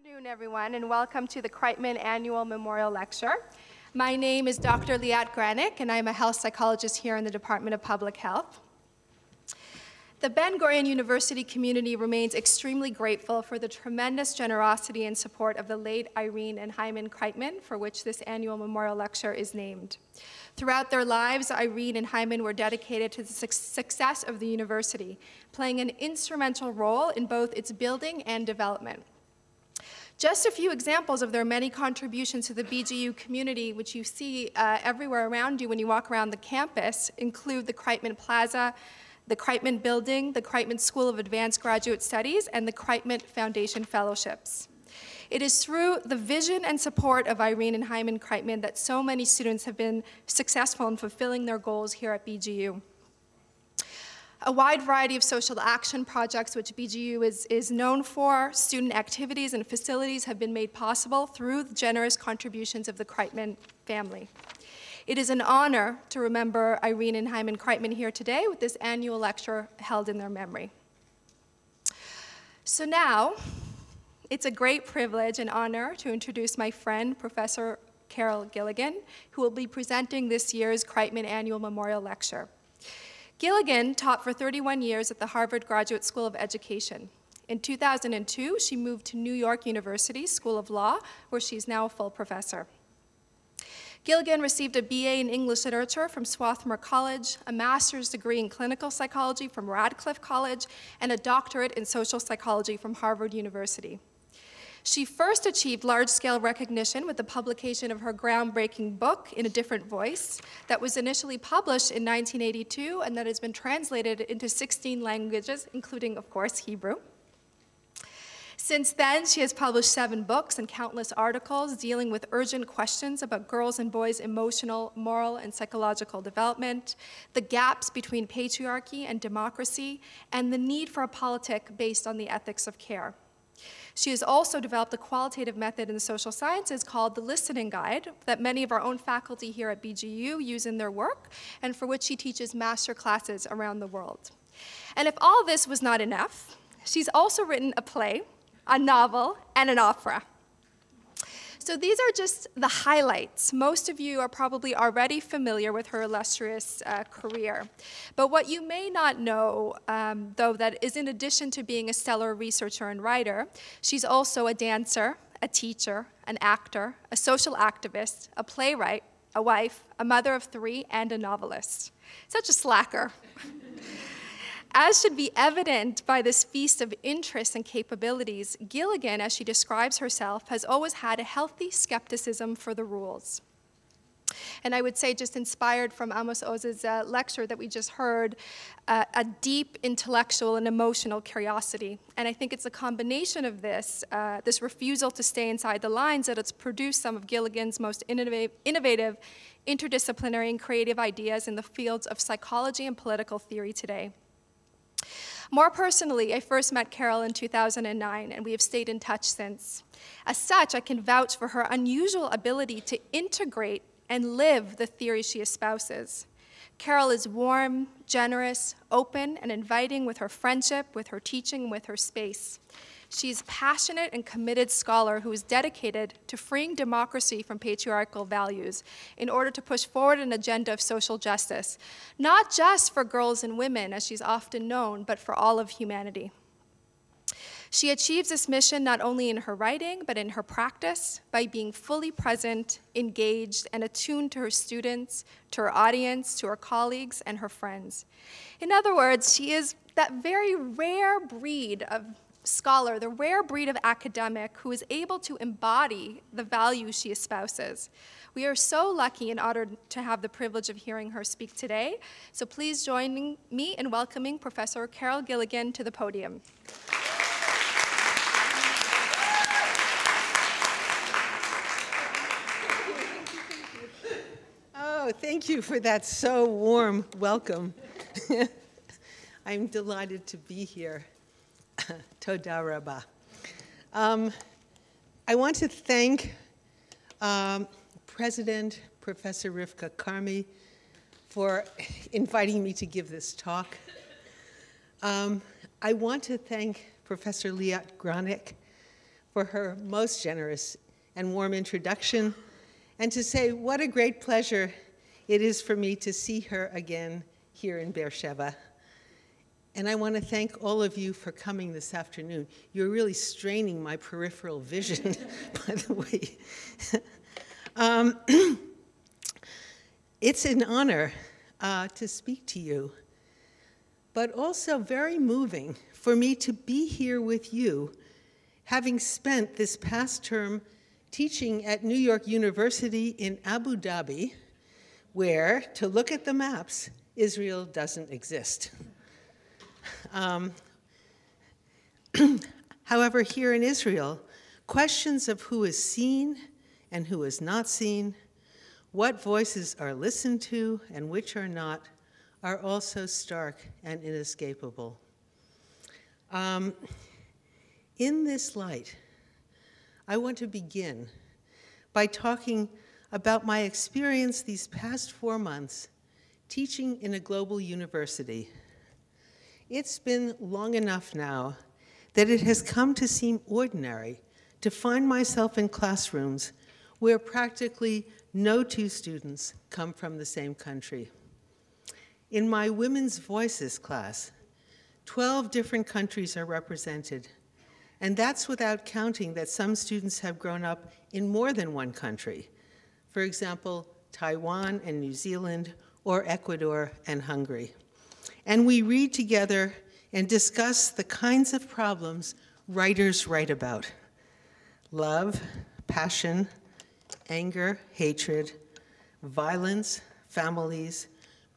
Good afternoon, everyone, and welcome to the Kreitman Annual Memorial Lecture. My name is Dr. Liat Granick, and I'm a health psychologist here in the Department of Public Health. The Ben-Gurion University community remains extremely grateful for the tremendous generosity and support of the late Irene and Hyman Kreitman, for which this annual memorial lecture is named. Throughout their lives, Irene and Hyman were dedicated to the success of the university, playing an instrumental role in both its building and development. Just a few examples of their many contributions to the BGU community, which you see everywhere around you when you walk around the campus, include the Kreitman Plaza, the Kreitman Building, the Kreitman School of Advanced Graduate Studies, and the Kreitman Foundation Fellowships. It is through the vision and support of Irene and Hyman Kreitman that so many students have been successful in fulfilling their goals here at BGU. A wide variety of social action projects which BGU is known for, student activities and facilities have been made possible through the generous contributions of the Kreitman family. It is an honor to remember Irene and Hyman Kreitman here today with this annual lecture held in their memory. So now, it's a great privilege and honor to introduce my friend, Professor Carol Gilligan, who will be presenting this year's Kreitman Annual Memorial Lecture. Gilligan taught for 31 years at the Harvard Graduate School of Education. In 2002, she moved to New York University School of Law, where she's now a full professor. Gilligan received a BA in English Literature from Swarthmore College, a master's degree in clinical psychology from Radcliffe College, and a doctorate in social psychology from Harvard University. She first achieved large-scale recognition with the publication of her groundbreaking book, In a Different Voice, that was initially published in 1982 and that has been translated into 16 languages, including, of course, Hebrew. Since then, she has published 7 books and countless articles dealing with urgent questions about girls' and boys' emotional, moral, and psychological development, the gaps between patriarchy and democracy, and the need for a politic based on the ethics of care. She has also developed a qualitative method in the social sciences called the Listening Guide that many of our own faculty here at BGU use in their work, and for which she teaches master classes around the world. And if all this was not enough, she's also written a play, a novel, and an opera. So these are just the highlights. Most of you are probably already familiar with her illustrious career. But what you may not know, though, that is in addition to being a stellar researcher and writer, she's also a dancer, a teacher, an actor, a social activist, a playwright, a wife, a mother of 3, and a novelist. Such a slacker. As should be evident by this feast of interests and capabilities, Gilligan, as she describes herself, has always had a healthy skepticism for the rules. And I would say, just inspired from Amos Oz's lecture that we just heard, a deep intellectual and emotional curiosity. And I think it's a combination of this, this refusal to stay inside the lines, that it's produced some of Gilligan's most innovative, interdisciplinary, and creative ideas in the fields of psychology and political theory today. More personally, I first met Carol in 2009, and we have stayed in touch since. As such, I can vouch for her unusual ability to integrate and live the theory she espouses. Carol is warm, generous, open, and inviting with her friendship, with her teaching, with her space. She's a passionate and committed scholar who is dedicated to freeing democracy from patriarchal values in order to push forward an agenda of social justice, not just for girls and women, as she's often known, but for all of humanity. She achieves this mission not only in her writing, but in her practice by being fully present, engaged, and attuned to her students, to her audience, to her colleagues, and her friends. In other words, she is that very rare breed of scholar, the rare breed of academic who is able to embody the values she espouses. We are so lucky and honored to have the privilege of hearing her speak today. So please join me in welcoming Professor Carol Gilligan to the podium. Oh, thank you for that so warm welcome. I'm delighted to be here. Toda Rabba. I want to thank President Professor Rivka Karmi for inviting me to give this talk. I want to thank Professor Liat Granick for her most generous and warm introduction, and to say what a great pleasure it is for me to see her again here in Beersheba. And I want to thank all of you for coming this afternoon. You're really straining my peripheral vision, by the way. It's an honor to speak to you, but also very moving for me to be here with you, having spent this past term teaching at New York University in Abu Dhabi, where, to look at the maps, Israel doesn't exist. However, here in Israel, questions of who is seen and who is not seen, what voices are listened to and which are not, are also stark and inescapable. In this light, I want to begin by talking about my experience these past 4 months teaching in a global university. It's been long enough now that it has come to seem ordinary to find myself in classrooms where practically no two students come from the same country. In my Women's Voices class, 12 different countries are represented, and that's without counting that some students have grown up in more than one country. For example, Taiwan and New Zealand, or Ecuador and Hungary. And we read together and discuss the kinds of problems writers write about: love, passion, anger, hatred, violence, families,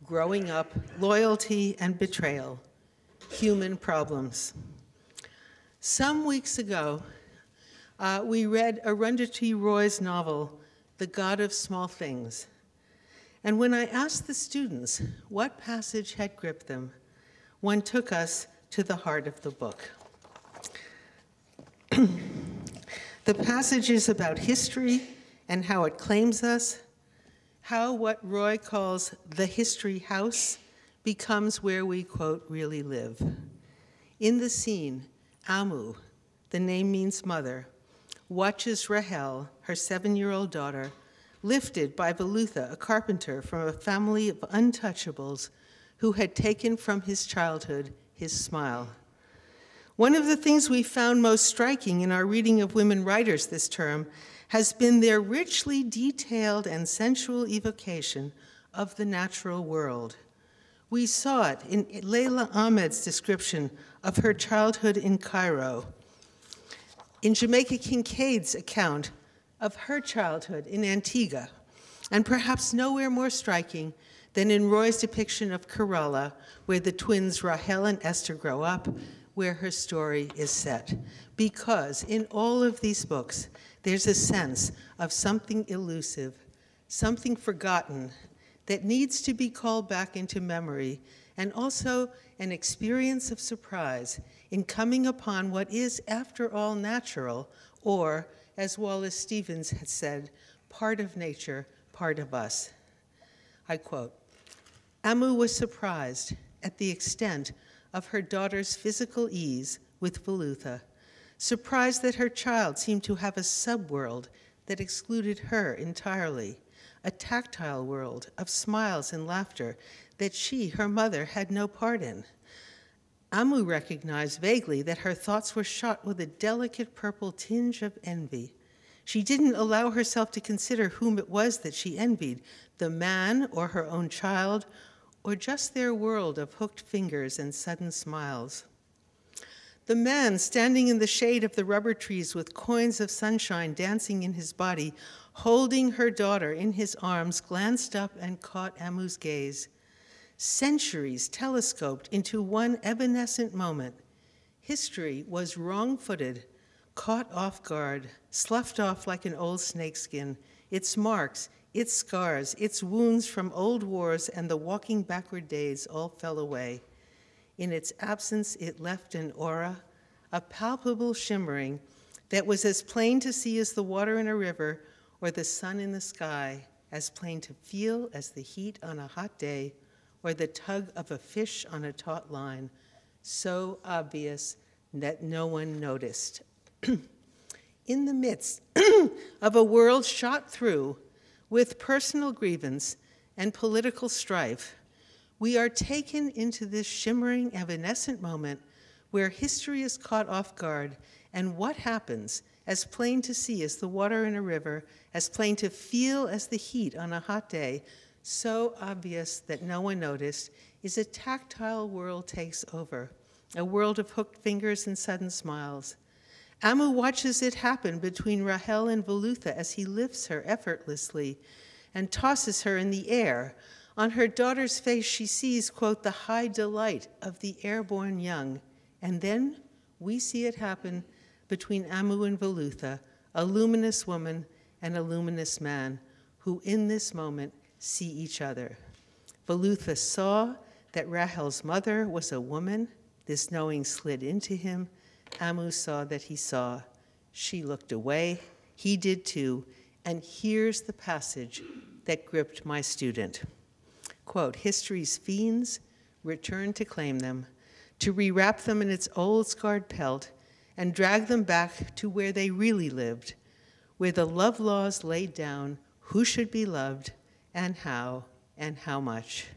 growing up, loyalty, and betrayal, human problems. Some weeks ago, we read Arundhati Roy's novel, The God of Small Things. And when I asked the students what passage had gripped them, one took us to the heart of the book. The passage is about history and how it claims us, how what Roy calls the history house becomes where we, quote, really live. In the scene, Amu, the name means mother, watches Rahel, her 7-year-old daughter, lifted by Velutha, a carpenter from a family of untouchables who had taken from his childhood his smile. One of the things we found most striking in our reading of women writers this term has been their richly detailed and sensual evocation of the natural world. We saw it in Leila Ahmed's description of her childhood in Cairo, in Jamaica Kincaid's account of her childhood in Antigua, and perhaps nowhere more striking than in Roy's depiction of Kerala, where the twins Rahel and Esther grow up, where her story is set. Because in all of these books, there's a sense of something elusive, something forgotten, that needs to be called back into memory, and also an experience of surprise in coming upon what is, after all, natural, or, as Wallace Stevens had said, part of nature, part of us. I quote, Amu was surprised at the extent of her daughter's physical ease with Velutha, surprised that her child seemed to have a subworld that excluded her entirely, a tactile world of smiles and laughter that she, her mother, had no part in. Amu recognized vaguely that her thoughts were shot with a delicate purple tinge of envy. She didn't allow herself to consider whom it was that she envied, the man or her own child, or just their world of hooked fingers and sudden smiles. The man standing in the shade of the rubber trees with coins of sunshine dancing in his body, holding her daughter in his arms, glanced up and caught Amu's gaze. Centuries telescoped into one evanescent moment. History was wrong-footed, caught off guard, sloughed off like an old snakeskin, its marks, its scars, its wounds from old wars and the walking backward days all fell away. In its absence, it left an aura, a palpable shimmering that was as plain to see as the water in a river or the sun in the sky, as plain to feel as the heat on a hot day or the tug of a fish on a taut line, so obvious that no one noticed. In the midst of a world shot through with personal grievance and political strife, we are taken into this shimmering, evanescent moment where history is caught off guard, and what happens, as plain to see as the water in a river, as plain to feel as the heat on a hot day, so obvious that no one noticed, is a tactile world takes over, a world of hooked fingers and sudden smiles. Amu watches it happen between Rahel and Velutha as he lifts her effortlessly and tosses her in the air. On her daughter's face she sees, quote, the high delight of the airborne young. And then we see it happen between Amu and Velutha, a luminous woman and a luminous man, who in this moment see each other. Velutha saw that Rahel's mother was a woman. This knowing slid into him. Amu saw that he saw. She looked away. He did too. And here's the passage that gripped my student. Quote, history's fiends return to claim them, to rewrap them in its old scarred pelt and drag them back to where they really lived, where the love laws laid down who should be loved and how much.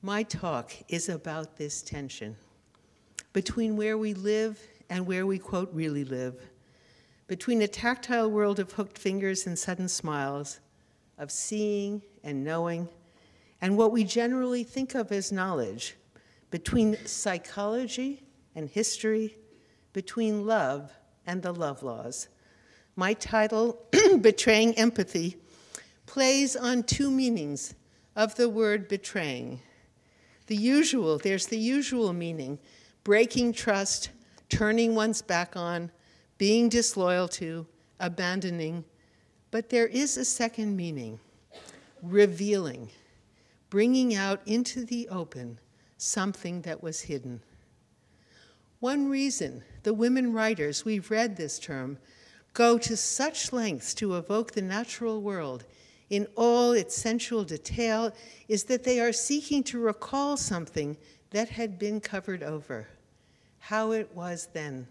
My talk is about this tension between where we live and where we, quote, really live, between a tactile world of hooked fingers and sudden smiles, of seeing and knowing, and what we generally think of as knowledge, between psychology and history, between love and the love laws. My title, Betraying Empathy, plays on two meanings of the word betraying. There's the usual meaning, breaking trust, turning one's back on, being disloyal to, abandoning. But there is a second meaning, revealing, bringing out into the open something that was hidden. One reason the women writers we've read this term go to such lengths to evoke the natural world in all its sensual detail is that they are seeking to recall something that had been covered over, how it was then.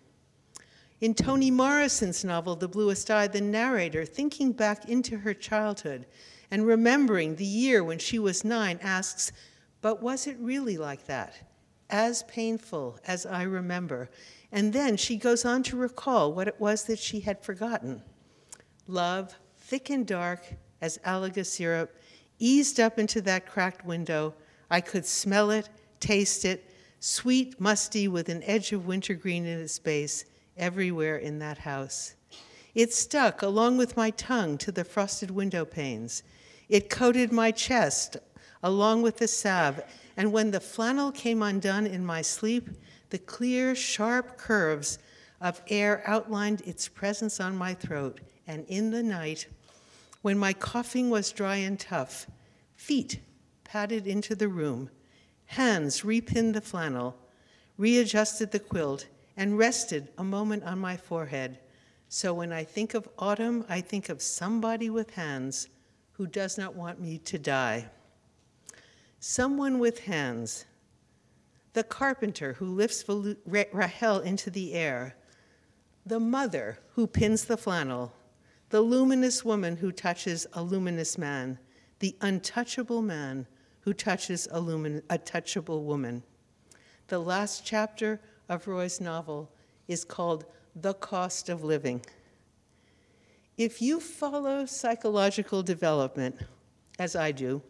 In Toni Morrison's novel, The Bluest Eye, the narrator, thinking back into her childhood and remembering the year when she was 9, asks, but was it really like that? As painful as I remember. And then she goes on to recall what it was that she had forgotten. Love, thick and dark as Alaga syrup, eased up into that cracked window. I could smell it, taste it, sweet, musty, with an edge of wintergreen in its base, everywhere in that house. It stuck, along with my tongue, to the frosted window panes. It coated my chest, along with the salve, and when the flannel came undone in my sleep, the clear, sharp curves of air outlined its presence on my throat, and in the night, when my coughing was dry and tough, feet padded into the room, hands repinned the flannel, readjusted the quilt, and rested a moment on my forehead. So when I think of autumn, I think of somebody with hands who does not want me to die. Someone with hands, the carpenter who lifts Rahel into the air, the mother who pins the flannel, the luminous woman who touches a luminous man, the untouchable man who touches a touchable woman. The last chapter of Roy's novel is called The Cost of Living. If you follow psychological development, as I do,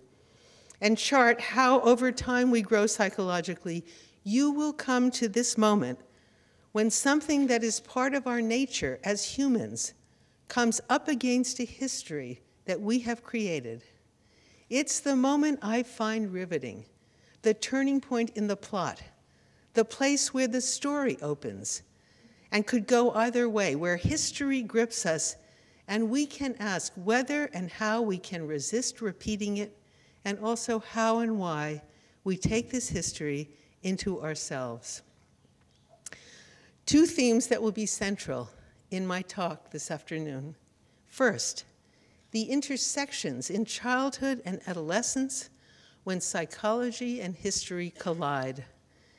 and chart how over time we grow psychologically, you will come to this moment when something that is part of our nature as humans comes up against a history that we have created. It's the moment I find riveting, the turning point in the plot, the place where the story opens and could go either way, where history grips us and we can ask whether and how we can resist repeating it, and also how and why we take this history into ourselves. Two themes that will be central in my talk this afternoon. First, the intersections in childhood and adolescence when psychology and history collide.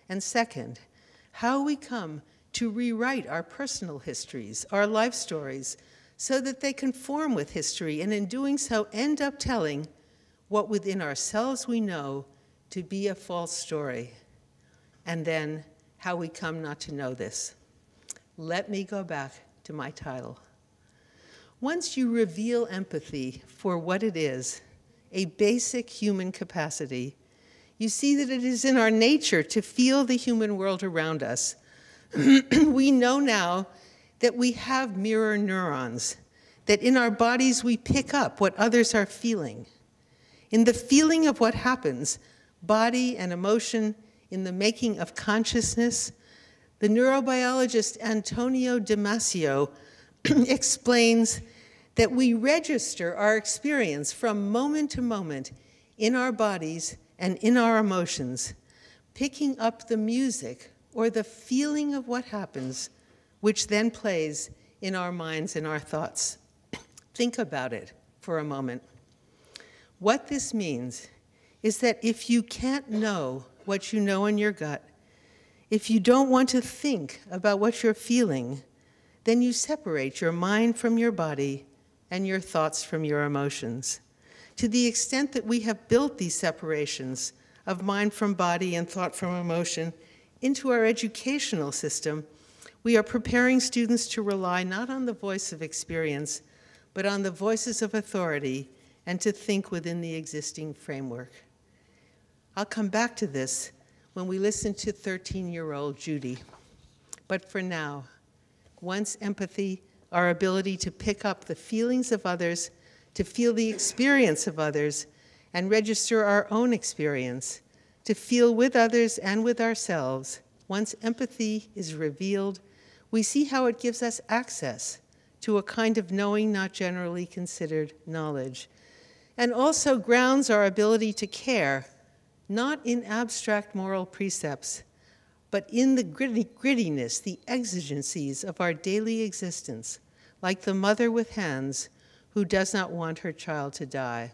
And second, how we come to rewrite our personal histories, our life stories, so that they conform with history, and in doing so end up telling what within ourselves we know to be a false story, and then how we come not to know this. Let me go back to my title. Once you reveal empathy for what it is, a basic human capacity, you see that it is in our nature to feel the human world around us. We know now that we have mirror neurons, that in our bodies we pick up what others are feeling. In the feeling of what happens, body and emotion, in the making of consciousness, the neurobiologist Antonio Damasio explains that we register our experience from moment to moment in our bodies and in our emotions, picking up the music or the feeling of what happens, which then plays in our minds and our thoughts. Think about it for a moment. What this means is that if you can't know what you know in your gut, if you don't want to think about what you're feeling, then you separate your mind from your body and your thoughts from your emotions. To the extent that we have built these separations of mind from body and thought from emotion into our educational system, we are preparing students to rely not on the voice of experience, but on the voices of authority, and to think within the existing framework. I'll come back to this when we listen to 13-year-old Judy. But for now, once empathy, our ability to pick up the feelings of others, to feel the experience of others, and register our own experience, to feel with others and with ourselves, once empathy is revealed, we see how it gives us access to a kind of knowing not generally considered knowledge, and also grounds our ability to care, not in abstract moral precepts, but in the grittiness, the exigencies of our daily existence, like the mother with hands who does not want her child to die.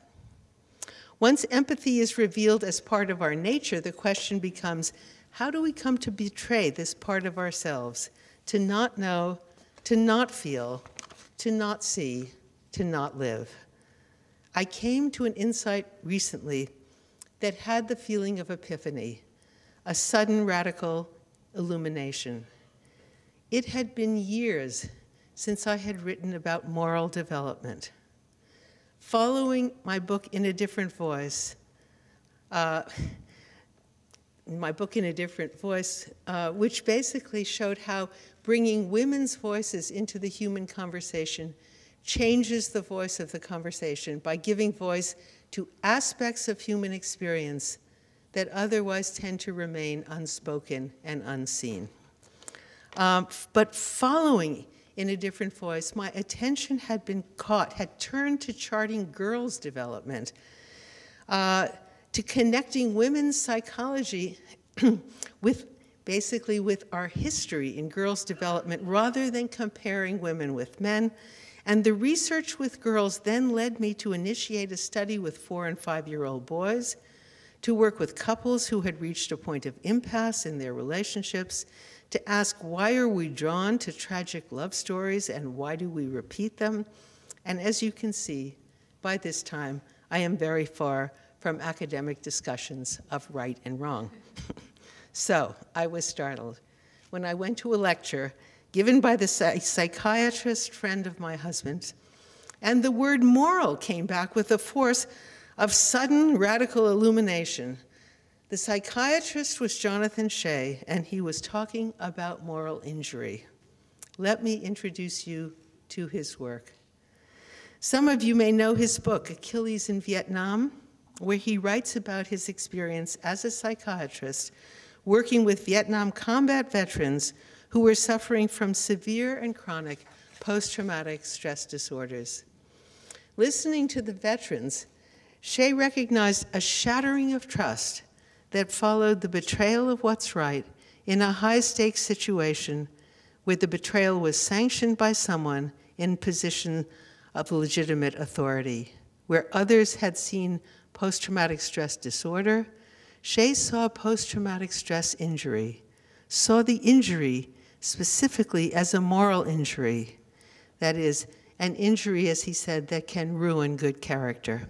Once empathy is revealed as part of our nature, the question becomes, how do we come to betray this part of ourselves, to not know, to not feel, to not see, to not live? I came to an insight recently that had the feeling of epiphany, a sudden radical illumination. It had been years since I had written about moral development. Following my book In a Different Voice, which basically showed how bringing women's voices into the human conversation changes the voice of the conversation by giving voice to aspects of human experience that otherwise tend to remain unspoken and unseen. But following In a Different Voice, my attention had turned to charting girls' development, to connecting women's psychology with our history in girls' development rather than comparing women with men. And the research with girls then led me to initiate a study with 4- and 5-year-old boys, to work with couples who had reached a point of impasse in their relationships, to ask why are we drawn to tragic love stories and why do we repeat them? And as you can see, by this time, I am very far from academic discussions of right and wrong. So I was startled when I went to a lecture given by the psychiatrist friend of my husband, and the word moral came back with the force of sudden radical illumination. The psychiatrist was Jonathan Shea, and he was talking about moral injury. Let me introduce you to his work. Some of you may know his book, Achilles in Vietnam, where he writes about his experience as a psychiatrist working with Vietnam combat veterans who were suffering from severe and chronic post-traumatic stress disorders. Listening to the veterans, Shea recognized a shattering of trust that followed the betrayal of what's right in a high-stakes situation where the betrayal was sanctioned by someone in position of legitimate authority. Where others had seen post-traumatic stress disorder, Shea saw post-traumatic stress injury, saw the injury specifically as a moral injury. That is, an injury, as he said, that can ruin good character.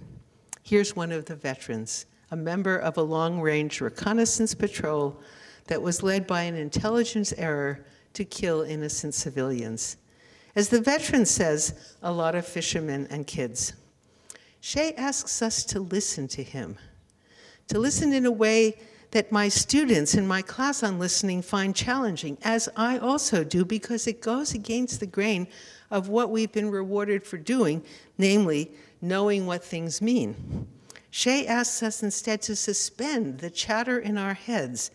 Here's one of the veterans, a member of a long-range reconnaissance patrol that was led by an intelligence error to kill innocent civilians. As the veteran says, a lot of fishermen and kids. Shea asks us to listen to him, to listen in a way that my students in my class on listening find challenging, as I also do, because it goes against the grain of what we've been rewarded for doing, namely, knowing what things mean. Shea asks us instead to suspend the chatter in our heads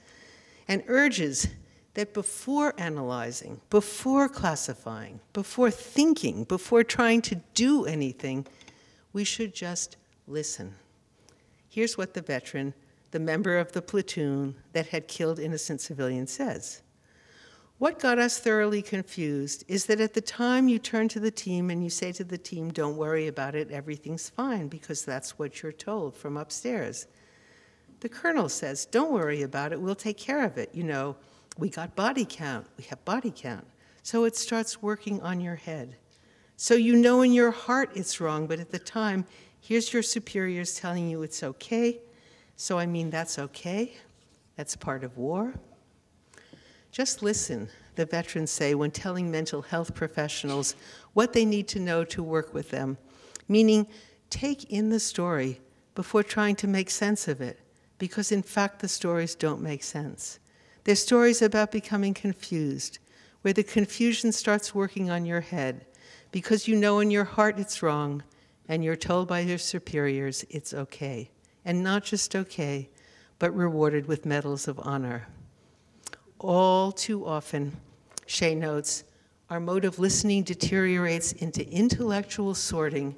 and urges that before analyzing, before classifying, before thinking, before trying to do anything, we should just listen. Here's what the veteran, the member of the platoon that had killed innocent civilians, says. What got us thoroughly confused is that at the time you turn to the team and you say to the team, don't worry about it, everything's fine, because that's what you're told from upstairs. The colonel says, don't worry about it, we'll take care of it. You know, we got body count, we have body count. So it starts working on your head. So you know in your heart it's wrong, but at the time, here's your superiors telling you it's okay. So I mean, that's okay. That's part of war. Just listen, the veterans say, when telling mental health professionals what they need to know to work with them, meaning take in the story before trying to make sense of it, because in fact the stories don't make sense. They're stories about becoming confused, where the confusion starts working on your head, because you know in your heart it's wrong, and you're told by your superiors it's okay, and not just okay, but rewarded with medals of honor. All too often, Shea notes, our mode of listening deteriorates into intellectual sorting,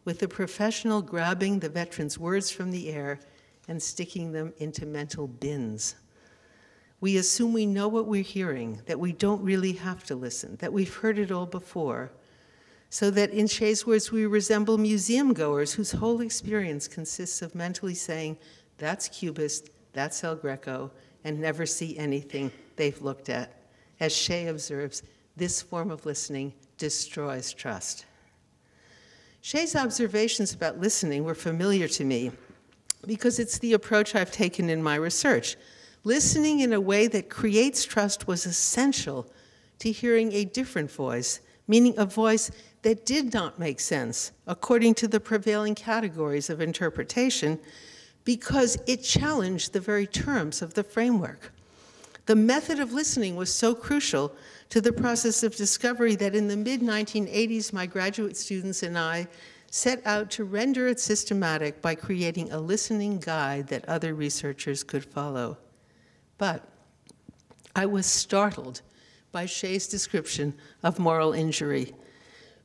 with the professional grabbing the veteran's words from the air and sticking them into mental bins. We assume we know what we're hearing, that we don't really have to listen, that we've heard it all before, so that in Shea's words, we resemble museum goers whose whole experience consists of mentally saying, that's Cubist, that's El Greco, and never see anything they've looked at. As Shea observes, this form of listening destroys trust. Shea's observations about listening were familiar to me because it's the approach I've taken in my research. Listening in a way that creates trust was essential to hearing a different voice, meaning a voice that did not make sense according to the prevailing categories of interpretation, because it challenged the very terms of the framework. The method of listening was so crucial to the process of discovery that in the mid-1980s, my graduate students and I set out to render it systematic by creating a listening guide that other researchers could follow. But I was startled by Shea's description of moral injury,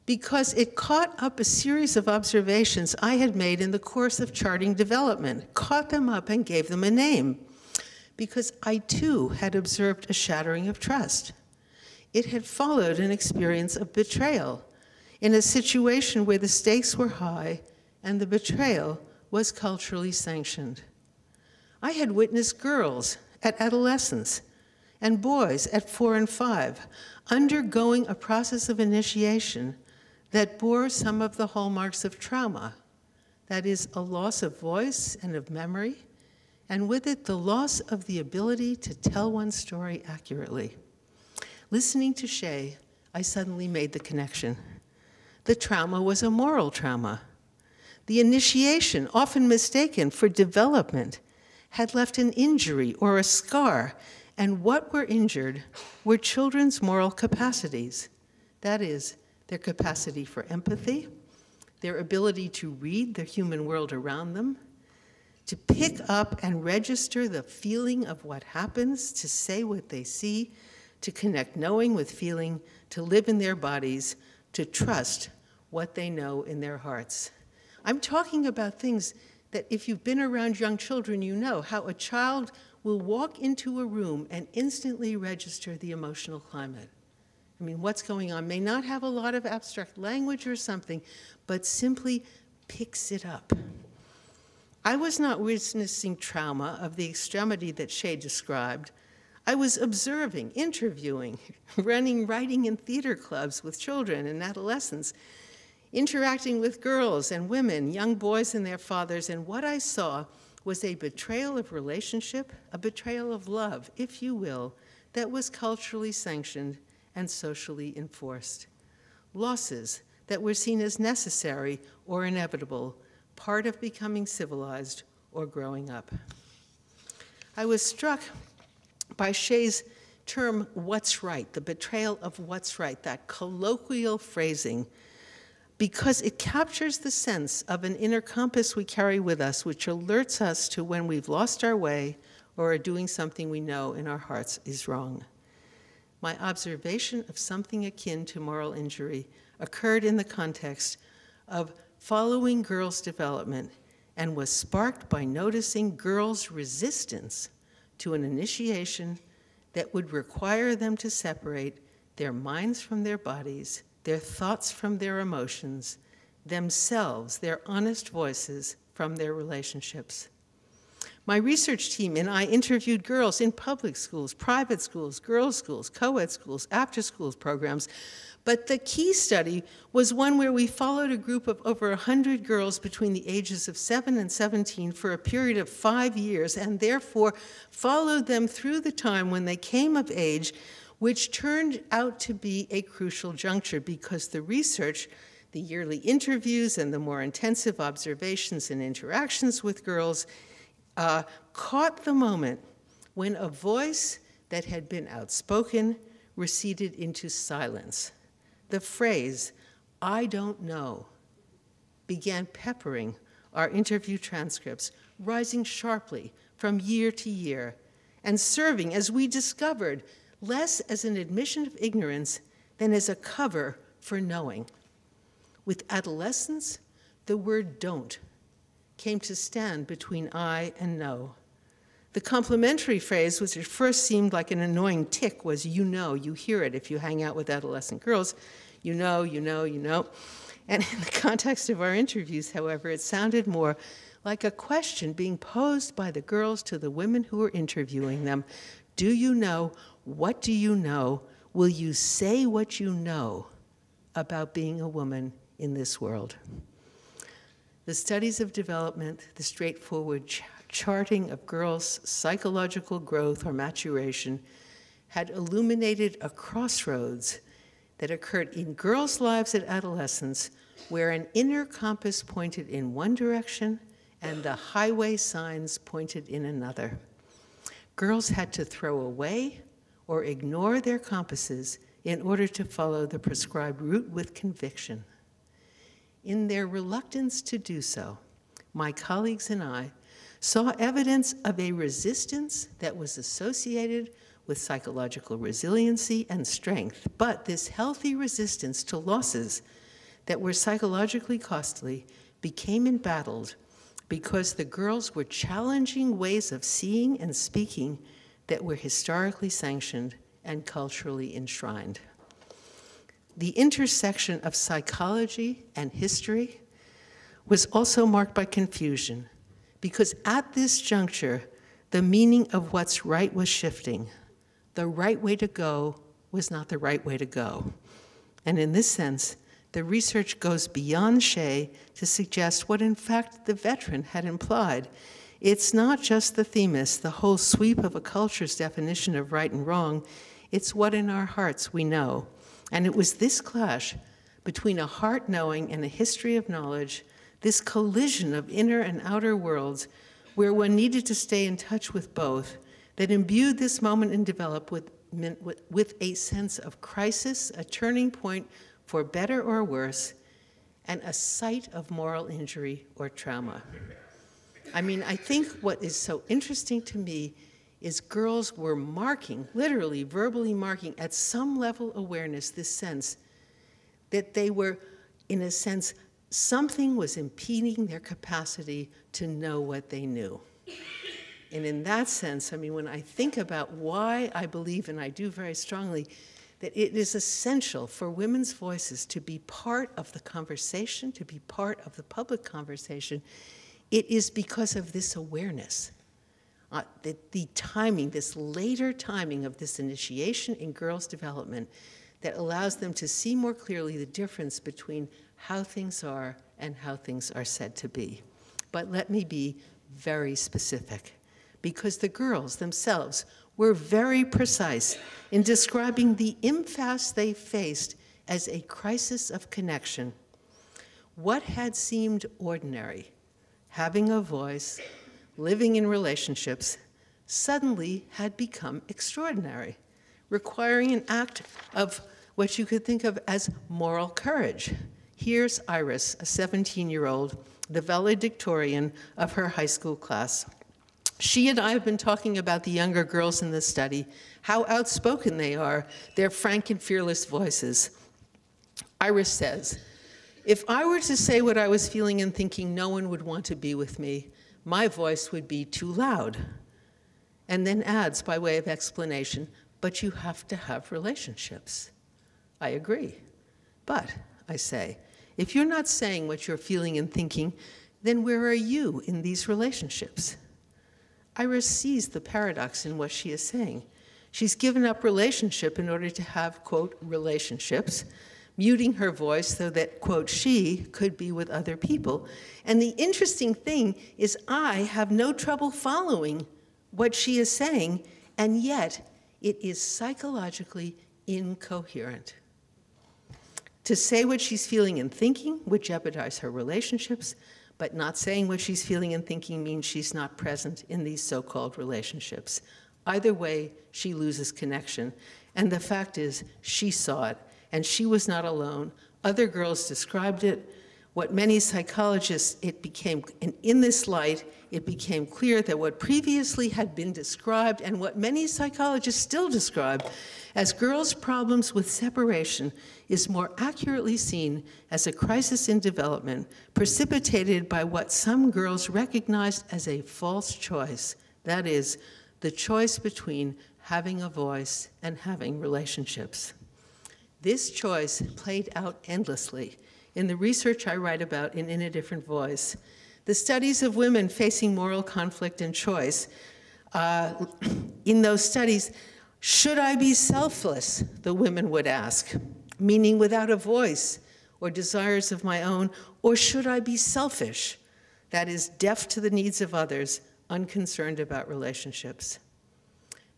because it caught up a series of observations I had made in the course of charting development, caught them up and gave them a name, because I too had observed a shattering of trust. It had followed an experience of betrayal in a situation where the stakes were high and the betrayal was culturally sanctioned. I had witnessed girls at adolescence and boys at 4 and 5 undergoing a process of initiation that bore some of the hallmarks of trauma, that is, a loss of voice and of memory, and with it the loss of the ability to tell one's story accurately. Listening to Shea, I suddenly made the connection. The trauma was a moral trauma. The initiation, often mistaken for development, had left an injury or a scar, and what were injured were children's moral capacities, that is, their capacity for empathy, their ability to read the human world around them, to pick up and register the feeling of what happens, to say what they see, to connect knowing with feeling, to live in their bodies, to trust what they know in their hearts. I'm talking about things that if you've been around young children, you know how a child will walk into a room and instantly register the emotional climate. I mean, what's going on may not have a lot of abstract language or something, but simply picks it up. I was not witnessing trauma of the extremity that Shea described. I was observing, interviewing, running writing and theater clubs with children and adolescents, interacting with girls and women, young boys and their fathers, and what I saw was a betrayal of relationship, a betrayal of love, if you will, that was culturally sanctioned and socially enforced. Losses that were seen as necessary or inevitable, part of becoming civilized or growing up. I was struck by Shea's term, what's right, the betrayal of what's right, that colloquial phrasing, because it captures the sense of an inner compass we carry with us, which alerts us to when we've lost our way or are doing something we know in our hearts is wrong. My observation of something akin to moral injury occurred in the context of following girls' development and was sparked by noticing girls' resistance to an initiation that would require them to separate their minds from their bodies, their thoughts from their emotions, themselves, their honest voices from their relationships. My research team and I interviewed girls in public schools, private schools, girls' schools, co-ed schools, after-schools programs, but the key study was one where we followed a group of over 100 girls between the ages of 7 and 17 for a period of 5 years, and therefore followed them through the time when they came of age, which turned out to be a crucial juncture because the research, the yearly interviews, and the more intensive observations and interactions with girls caught the moment when a voice that had been outspoken receded into silence. The phrase, "I don't know," began peppering our interview transcripts, rising sharply from year to year, and serving, as we discovered, less as an admission of ignorance than as a cover for knowing. With adolescence, the word "don't" came to stand between I and know. The complementary phrase, which at first seemed like an annoying tick, was "you know," you hear it if you hang out with adolescent girls, you know, you know, you know. And in the context of our interviews, however, it sounded more like a question being posed by the girls to the women who were interviewing them. Do you know? What do you know? Will you say what you know about being a woman in this world? The studies of development, the straightforward charting of girls' psychological growth or maturation had illuminated a crossroads that occurred in girls' lives at adolescence where an inner compass pointed in one direction and the highway signs pointed in another. Girls had to throw away or ignore their compasses in order to follow the prescribed route with conviction. In their reluctance to do so, my colleagues and I saw evidence of a resistance that was associated with psychological resiliency and strength, but this healthy resistance to losses that were psychologically costly became embattled because the girls were challenging ways of seeing and speaking that were historically sanctioned and culturally enshrined. The intersection of psychology and history was also marked by confusion, because at this juncture, the meaning of what's right was shifting. The right way to go was not the right way to go. And in this sense, the research goes beyond Shea to suggest what in fact the veteran had implied. It's not just the themis, the whole sweep of a culture's definition of right and wrong, it's what in our hearts we know. And it was this clash between a heart knowing and a history of knowledge, this collision of inner and outer worlds, where one needed to stay in touch with both, that imbued this moment in development with a sense of crisis, a turning point for better or worse, and a site of moral injury or trauma. I mean, I think what is so interesting to me is girls were marking, literally, verbally marking, at some level awareness, this sense that they were, in a sense, something was impeding their capacity to know what they knew. And in that sense, I mean, when I think about why I believe, and I do very strongly, that it is essential for women's voices to be part of the conversation, to be part of the public conversation, it is because of this awareness. the timing, this later timing of this initiation in girls' development that allows them to see more clearly the difference between how things are and how things are said to be. But let me be very specific, because the girls themselves were very precise in describing the impasse they faced as a crisis of connection. What had seemed ordinary, having a voice, living in relationships, suddenly had become extraordinary, requiring an act of what you could think of as moral courage. Here's Iris, a 17-year-old, the valedictorian of her high school class. She and I have been talking about the younger girls in this study, how outspoken they are, their frank and fearless voices. Iris says, "If I were to say what I was feeling and thinking, no one would want to be with me. My voice would be too loud." And then adds, by way of explanation, "But you have to have relationships." I agree. But, I say, if you're not saying what you're feeling and thinking, then where are you in these relationships? Iris sees the paradox in what she is saying. She's given up relationship in order to have, quote, relationships, muting her voice so that, quote, she could be with other people. And the interesting thing is I have no trouble following what she is saying, and yet it is psychologically incoherent. To say what she's feeling and thinking would jeopardize her relationships, but not saying what she's feeling and thinking means she's not present in these so-called relationships. Either way, she loses connection. And the fact is, she saw it, and she was not alone. Other girls described it. What many psychologists, and in this light, it became clear that what previously had been described and what many psychologists still describe as girls' problems with separation is more accurately seen as a crisis in development precipitated by what some girls recognized as a false choice. That is, the choice between having a voice and having relationships. This choice played out endlessly in the research I write about in A Different Voice. The studies of women facing moral conflict and choice, in those studies, should I be selfless, the women would ask, meaning without a voice or desires of my own, or should I be selfish, that is, deaf to the needs of others, unconcerned about relationships?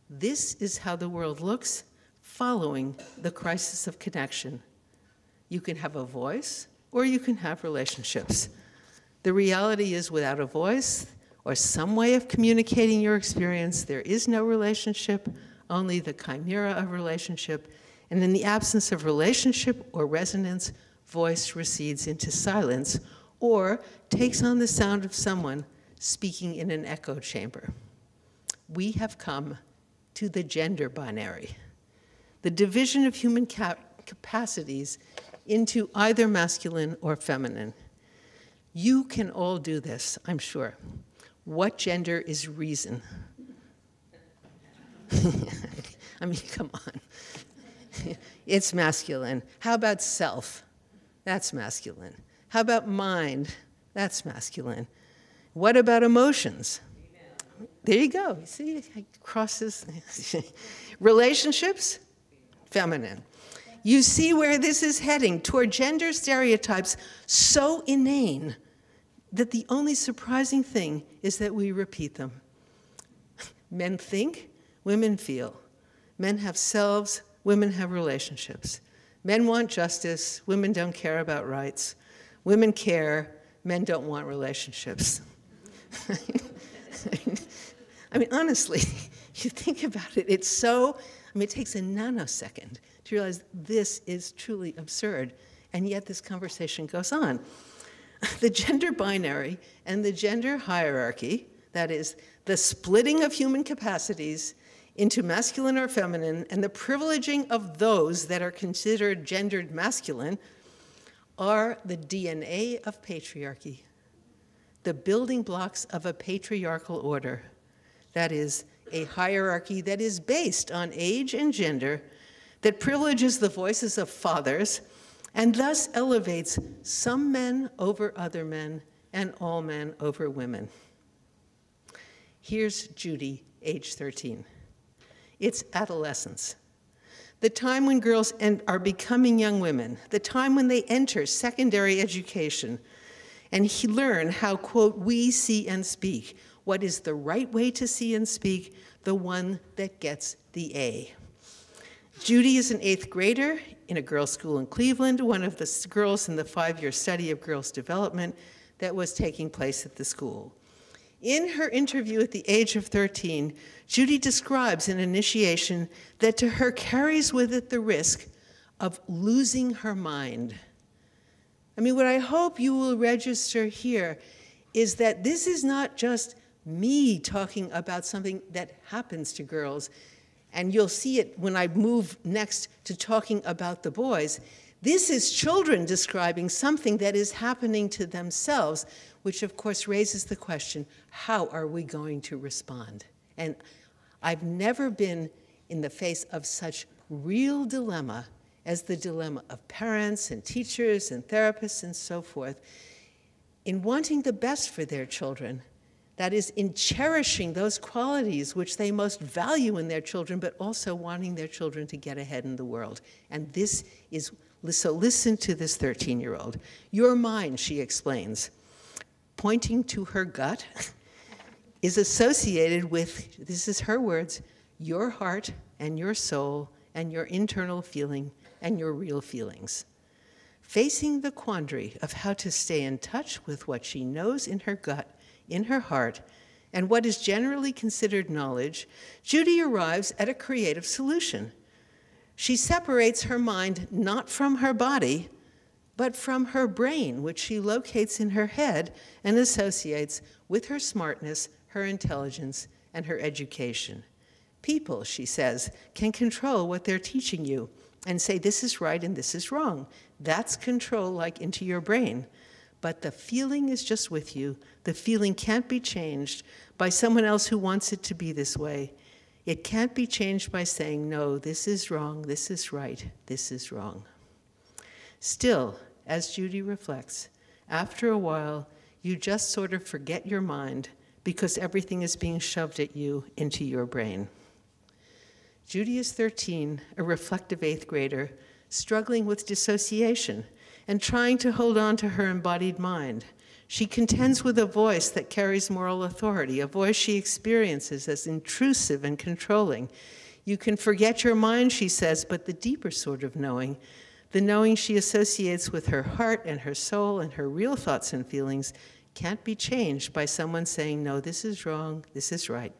This is how the world looks following the crisis of connection. You can have a voice, or you can have relationships. The reality is, without a voice or some way of communicating your experience, there is no relationship, only the chimera of relationship. And in the absence of relationship or resonance, voice recedes into silence or takes on the sound of someone speaking in an echo chamber. We have come to the gender binary, the division of human capacities into either masculine or feminine. You can all do this, I'm sure. What gender is reason? I mean, come on. It's masculine. How about self? That's masculine. How about mind? That's masculine. What about emotions? There you go. You see, it crosses. Relationships? Feminine. You see where this is heading, toward gender stereotypes so inane that the only surprising thing is that we repeat them. Men think, women feel. Men have selves, women have relationships. Men want justice, women don't care about rights. Women care, men don't want relationships. I mean, honestly, you think about it, it's so, I mean, it takes a nanosecond to realize this is truly absurd, and yet this conversation goes on. The gender binary and the gender hierarchy, that is, the splitting of human capacities into masculine or feminine and the privileging of those that are considered gendered masculine, are the DNA of patriarchy, the building blocks of a patriarchal order, that is, a hierarchy that is based on age and gender, that privileges the voices of fathers, and thus elevates some men over other men and all men over women. Here's Judy, age 13. It's adolescence, the time when girls are becoming young women, the time when they enter secondary education and learn how, quote, we see and speak. What is the right way to see and speak? The one that gets the A. Judy is an 8th grader in a girls' school in Cleveland, one of the girls in the 5-year study of girls' development that was taking place at the school. In her interview at the age of 13, Judy describes an initiation that to her carries with it the risk of losing her mind. I mean, what I hope you will register here is that this is not just me talking about something that happens to girls, and you'll see it when I move next to talking about the boys. This is children describing something that is happening to themselves, which of course raises the question, how are we going to respond? And I've never been in the face of such real dilemma as the dilemma of parents and teachers and therapists and so forth, in wanting the best for their children. That is, in cherishing those qualities which they most value in their children, but also wanting their children to get ahead in the world. And this is, so listen to this 13-year-old. Your mind, she explains, pointing to her gut, is associated with, this is her words, your heart and your soul and your internal feeling and your real feelings. Facing the quandary of how to stay in touch with what she knows in her gut, in her heart, and what is generally considered knowledge, Judy arrives at a creative solution. She separates her mind not from her body, but from her brain, which she locates in her head and associates with her smartness, her intelligence, and her education. People, she says, can control what they're teaching you and say this is right and this is wrong. That's control like into your brain. But the feeling is just with you. The feeling can't be changed by someone else who wants it to be this way. It can't be changed by saying, no, this is wrong, this is right, this is wrong. Still, as Judy reflects, after a while, you just sort of forget your mind because everything is being shoved at you into your brain. Judy is 13, a reflective 8th grader, struggling with dissociation and trying to hold on to her embodied mind. She contends with a voice that carries moral authority, a voice she experiences as intrusive and controlling. You can forget your mind, she says, but the deeper sort of knowing, the knowing she associates with her heart and her soul and her real thoughts and feelings, can't be changed by someone saying, no, this is wrong, this is right.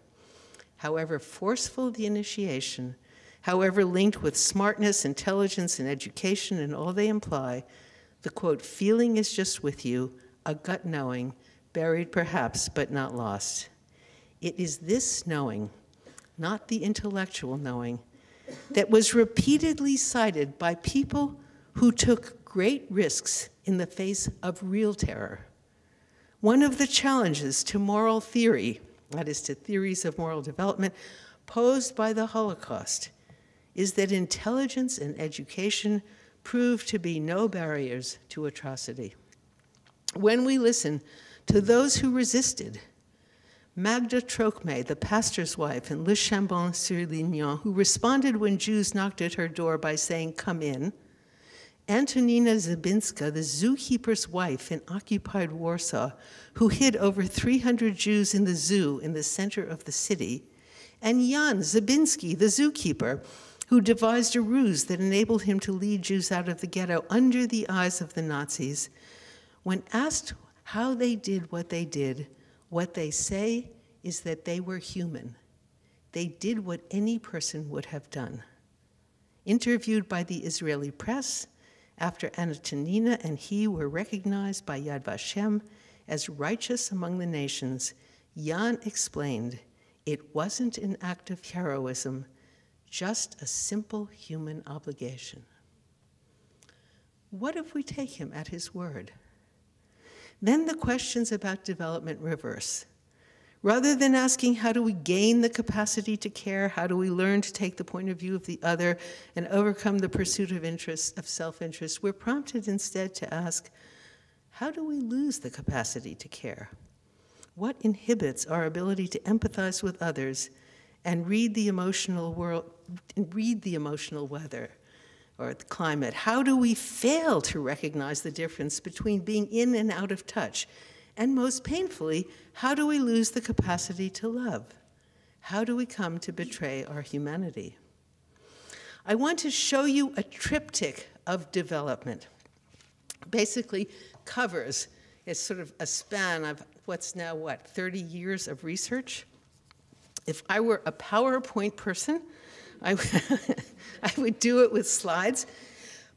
However forceful the initiation, however linked with smartness, intelligence, and education and all they imply, the, quote, feeling is just with you, a gut knowing, buried perhaps, but not lost. It is this knowing, not the intellectual knowing, that was repeatedly cited by people who took great risks in the face of real terror. One of the challenges to moral theory, that is to theories of moral development, posed by the Holocaust, is that intelligence and education proved to be no barriers to atrocity. When we listen to those who resisted, Magda Trokmé, the pastor's wife, and Le Chambon-sur-Lignon, who responded when Jews knocked at her door by saying, come in, Antonina Zabinska, the zookeeper's wife in occupied Warsaw, who hid over 300 Jews in the zoo in the center of the city, and Jan Zabinski, the zookeeper, who devised a ruse that enabled him to lead Jews out of the ghetto under the eyes of the Nazis. When asked how they did, what they say is that they were human. They did what any person would have done. Interviewed by the Israeli press, after Antonina and he were recognized by Yad Vashem as righteous among the nations, Jan explained, it wasn't an act of heroism, just a simple human obligation. What if we take him at his word? Then the questions about development reverse. Rather than asking how do we gain the capacity to care, how do we learn to take the point of view of the other and overcome the pursuit of self-interest, we're prompted instead to ask, how do we lose the capacity to care? What inhibits our ability to empathize with others and read the emotional world, read the emotional weather or the climate? How do we fail to recognize the difference between being in and out of touch? And most painfully, how do we lose the capacity to love? How do we come to betray our humanity? I want to show you a triptych of development. Basically covers, it's sort of a span of what's now, 30 years of research? If I were a PowerPoint person, I would do it with slides.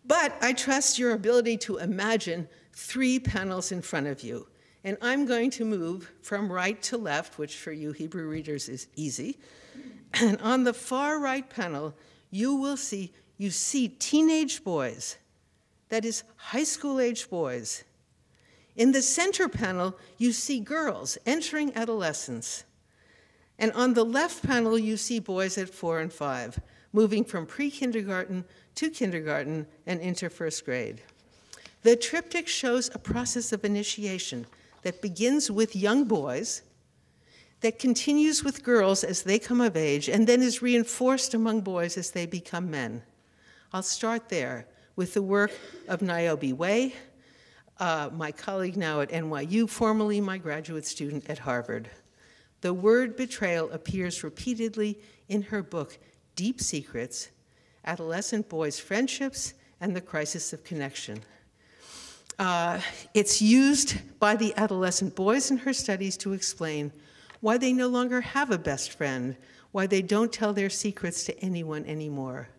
But I trust your ability to imagine 3 panels in front of you. And I'm going to move from right to left, which for you Hebrew readers is easy. And on the far right panel, you see teenage boys, that is high school-age boys. In the center panel, you see girls entering adolescence. And on the left panel, you see boys at 4 and 5, moving from pre-kindergarten to kindergarten and into first grade. The triptych shows a process of initiation that begins with young boys, that continues with girls as they come of age, and then is reinforced among boys as they become men. I'll start there with the work of Niobe Way, my colleague now at NYU, formerly my graduate student at Harvard. The word betrayal appears repeatedly in her book, Deep Secrets, Adolescent Boys' Friendships, and the Crisis of Connection. It's used by the adolescent boys in her studies to explain why they no longer have a best friend, why they don't tell their secrets to anyone anymore.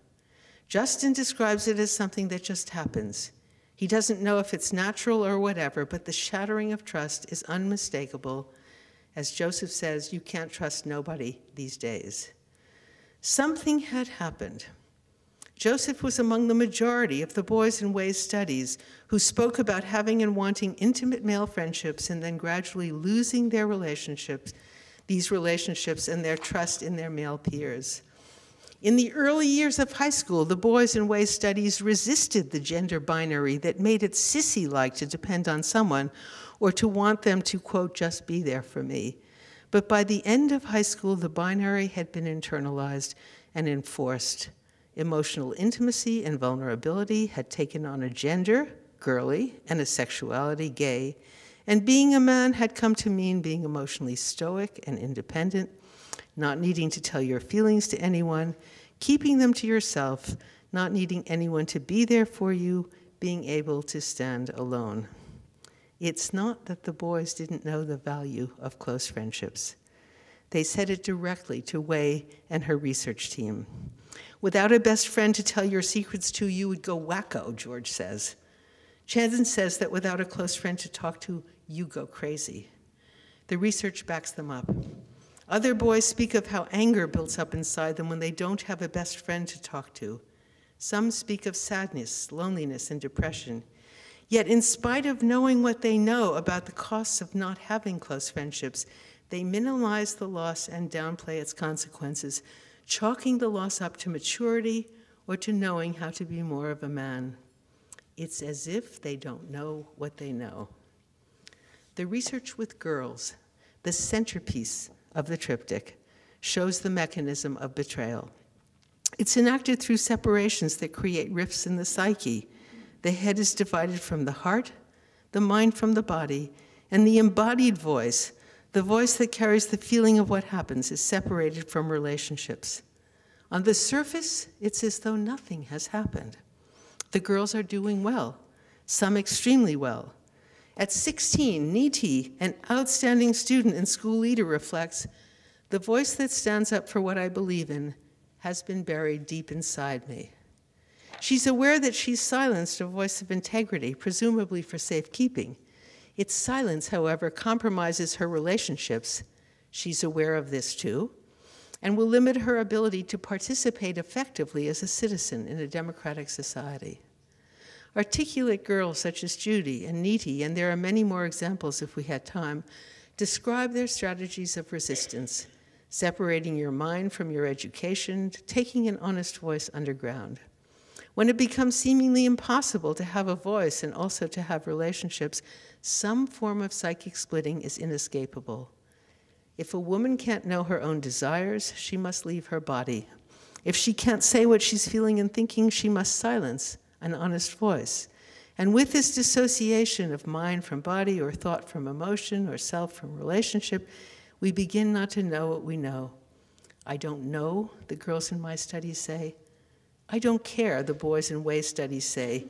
Justin describes it as something that just happens. He doesn't know if it's natural or whatever, but the shattering of trust is unmistakable. As Joseph says, you can't trust nobody these days. Something had happened. Joseph was among the majority of the boys in Way's studies who spoke about having and wanting intimate male friendships and then gradually losing their relationships, these relationships and their trust in their male peers. In the early years of high school, the boys in Way's studies resisted the gender binary that made it sissy-like to depend on someone or to want them to, quote, just be there for me. But by the end of high school, the binary had been internalized and enforced. Emotional intimacy and vulnerability had taken on a gender, girly, and a sexuality, gay, and being a man had come to mean being emotionally stoic and independent, not needing to tell your feelings to anyone, keeping them to yourself, not needing anyone to be there for you, being able to stand alone. It's not that the boys didn't know the value of close friendships. They said it directly to Way and her research team. Without a best friend to tell your secrets to, you would go wacko, George says. Chanson says that without a close friend to talk to, you go crazy. The research backs them up. Other boys speak of how anger builds up inside them when they don't have a best friend to talk to. Some speak of sadness, loneliness, and depression. Yet in spite of knowing what they know about the costs of not having close friendships, they minimize the loss and downplay its consequences, chalking the loss up to maturity or to knowing how to be more of a man. It's as if they don't know what they know. The research with girls, the centerpiece of the triptych, shows the mechanism of betrayal. It's enacted through separations that create rifts in the psyche. The head is divided from the heart, the mind from the body, and the embodied voice, the voice that carries the feeling of what happens, is separated from relationships. On the surface, it's as though nothing has happened. The girls are doing well, some extremely well. At 16, Niti, an outstanding student and school leader, reflects, "The voice that stands up for what I believe in has been buried deep inside me." She's aware that she's silenced a voice of integrity, presumably for safekeeping. Its silence, however, compromises her relationships. She's aware of this too, and will limit her ability to participate effectively as a citizen in a democratic society. Articulate girls such as Judy and Niti, and there are many more examples if we had time, describe their strategies of resistance, separating your mind from your education, taking an honest voice underground. When it becomes seemingly impossible to have a voice and also to have relationships, some form of psychic splitting is inescapable. If a woman can't know her own desires, she must leave her body. If she can't say what she's feeling and thinking, she must silence an honest voice. And with this dissociation of mind from body or thought from emotion or self from relationship, we begin not to know what we know. I don't know, the girls in my studies say. I don't care, the boys in Way studies say.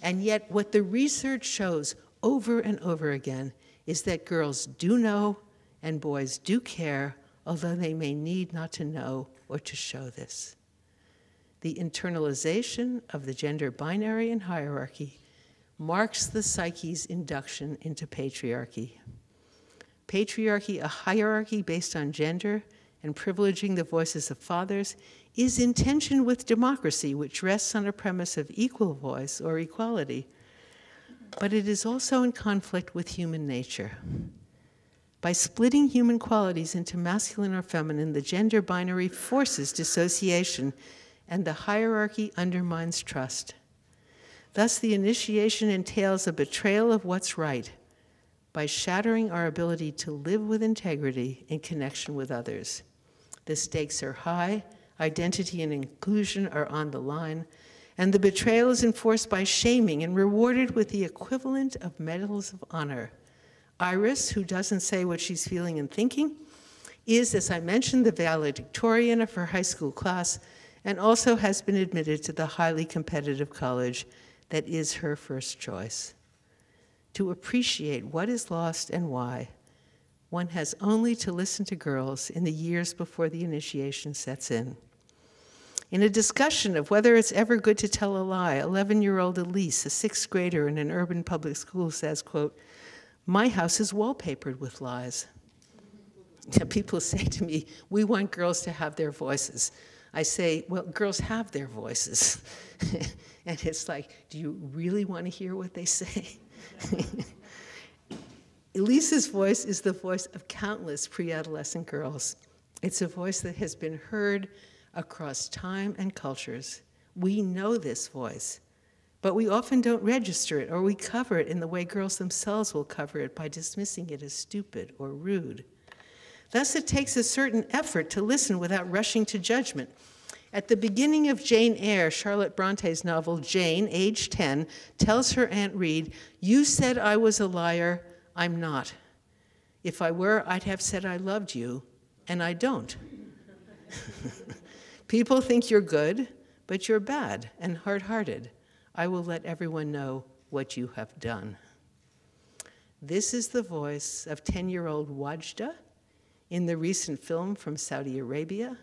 And yet what the research shows over and over again is that girls do know and boys do care, although they may need not to know or to show this. The internalization of the gender binary and hierarchy marks the psyche's induction into patriarchy. Patriarchy, a hierarchy based on gender and privileging the voices of fathers, is in tension with democracy, which rests on a premise of equal voice or equality. But it is also in conflict with human nature. By splitting human qualities into masculine or feminine, the gender binary forces dissociation, and the hierarchy undermines trust. Thus, the initiation entails a betrayal of what's right by shattering our ability to live with integrity in connection with others. The stakes are high, identity and inclusion are on the line, and the betrayal is enforced by shaming and rewarded with the equivalent of medals of honor. Iris, who doesn't say what she's feeling and thinking, is, as I mentioned, the valedictorian of her high school class and also has been admitted to the highly competitive college that is her first choice. To appreciate what is lost and why, one has only to listen to girls in the years before the initiation sets in. In a discussion of whether it's ever good to tell a lie, 11-year-old Elise, a sixth grader in an urban public school, says, quote, "My house is wallpapered with lies." People say to me, we want girls to have their voices. I say, well, girls have their voices. And it's like, do you really want to hear what they say? Elise's voice is the voice of countless pre-adolescent girls. It's a voice that has been heard across time and cultures. We know this voice, but we often don't register it, or we cover it in the way girls themselves will cover it by dismissing it as stupid or rude. Thus, it takes a certain effort to listen without rushing to judgment. At the beginning of Jane Eyre, Charlotte Bronte's novel, Jane, age 10, tells her Aunt Reed, "You said I was a liar, I'm not. If I were, I'd have said I loved you, and I don't." People think you're good, but you're bad and hard-hearted. I will let everyone know what you have done. This is the voice of 10-year-old Wajda in the recent film from Saudi Arabia,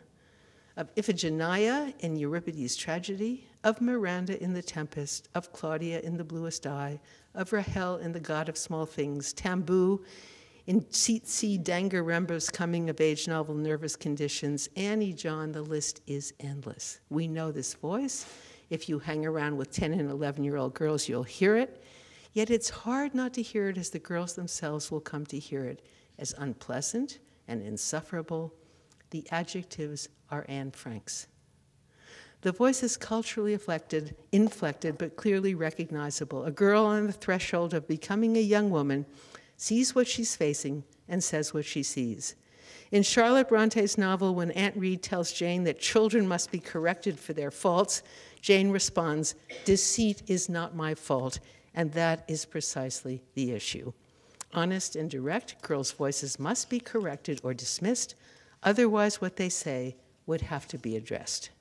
of Iphigenia in Euripides' tragedy, of Miranda in The Tempest, of Claudia in The Bluest Eye, of Rahel in The God of Small Things, Tambou in Tsitsi Dangaremba's coming-of-age novel Nervous Conditions, Annie John, the list is endless. We know this voice. If you hang around with 10 and 11-year-old girls, you'll hear it. Yet it's hard not to hear it as the girls themselves will come to hear it, as unpleasant and insufferable. The adjectives are Anne Frank's. The voice is culturally inflected, but clearly recognizable. A girl on the threshold of becoming a young woman sees what she's facing and says what she sees. In Charlotte Bronte's novel, when Aunt Reed tells Jane that children must be corrected for their faults, Jane responds, "Deceit is not my fault," and that is precisely the issue. Honest and direct, girls' voices must be corrected or dismissed, otherwise what they say would have to be addressed.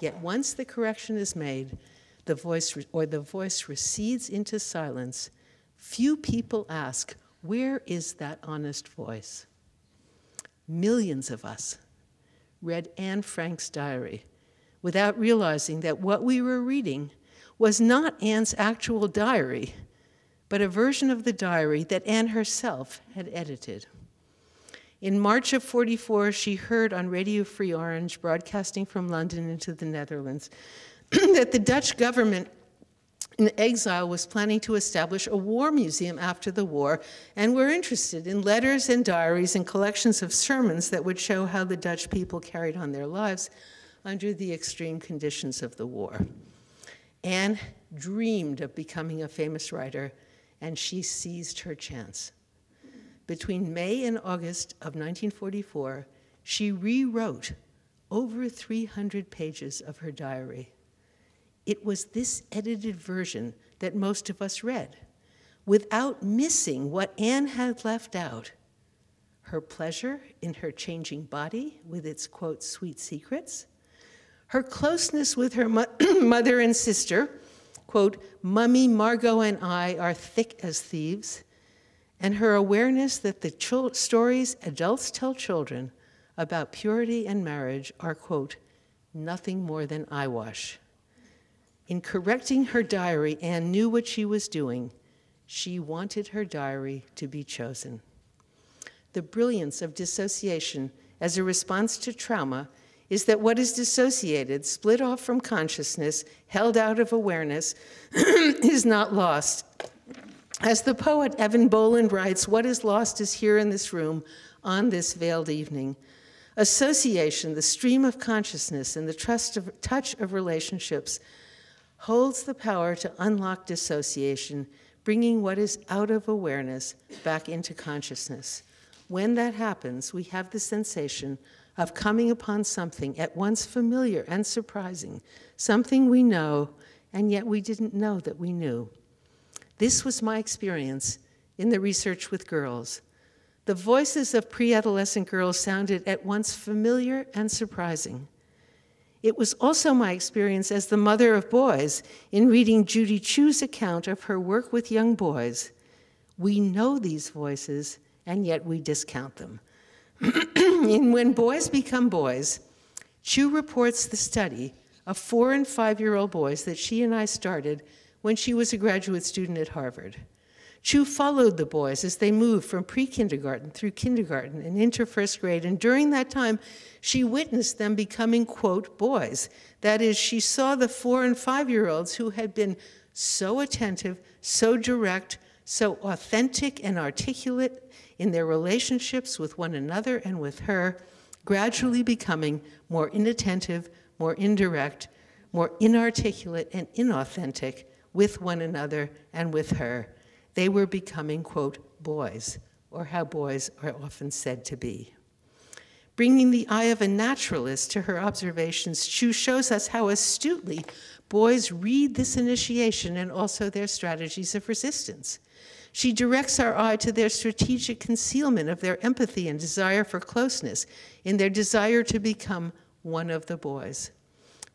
Yet once the correction is made, the voice recedes into silence, few people ask, where is that honest voice? Millions of us read Anne Frank's diary without realizing that what we were reading was not Anne's actual diary, but a version of the diary that Anne herself had edited. In March of '44, she heard on Radio Free Orange, broadcasting from London into the Netherlands, that the Dutch government in exile was planning to establish a war museum after the war, and were interested in letters and diaries and collections of sermons that would show how the Dutch people carried on their lives under the extreme conditions of the war. Anne dreamed of becoming a famous writer, and she seized her chance. Between May and August of 1944, she rewrote over 300 pages of her diary. It was this edited version that most of us read, without missing what Anne had left out: her pleasure in her changing body with its, quote, sweet secrets, her closeness with her mother and sister, quote, Mummy, Margot, and I are thick as thieves, and her awareness that the stories adults tell children about purity and marriage are, quote, nothing more than eyewash. In correcting her diary, Anne knew what she was doing. She wanted her diary to be chosen. The brilliance of dissociation as a response to trauma is that what is dissociated, split off from consciousness, held out of awareness, is not lost. As the poet Evan Boland writes, what is lost is here in this room on this veiled evening. Association, the stream of consciousness and the touch of relationships, holds the power to unlock dissociation, bringing what is out of awareness back into consciousness. When that happens, we have the sensation of coming upon something at once familiar and surprising, something we know, and yet we didn't know that we knew. This was my experience in the research with girls. The voices of pre-adolescent girls sounded at once familiar and surprising. It was also my experience as the mother of boys in reading Judy Chu's account of her work with young boys. We know these voices, and yet we discount them. In When Boys Become Boys, Chu reports the study of 4- and 5-year-old boys that she and I started when she was a graduate student at Harvard. Chu followed the boys as they moved from pre-kindergarten through kindergarten and into first grade, and during that time, she witnessed them becoming, quote, boys. That is, she saw the 4- and 5-year-olds who had been so attentive, so direct, so authentic and articulate in their relationships with one another and with her, gradually becoming more inattentive, more indirect, more inarticulate and inauthentic with one another and with her. They were becoming, quote, boys, or how boys are often said to be. Bringing the eye of a naturalist to her observations, Chu shows us how astutely boys read this initiation and also their strategies of resistance. She directs our eye to their strategic concealment of their empathy and desire for closeness, in their desire to become one of the boys.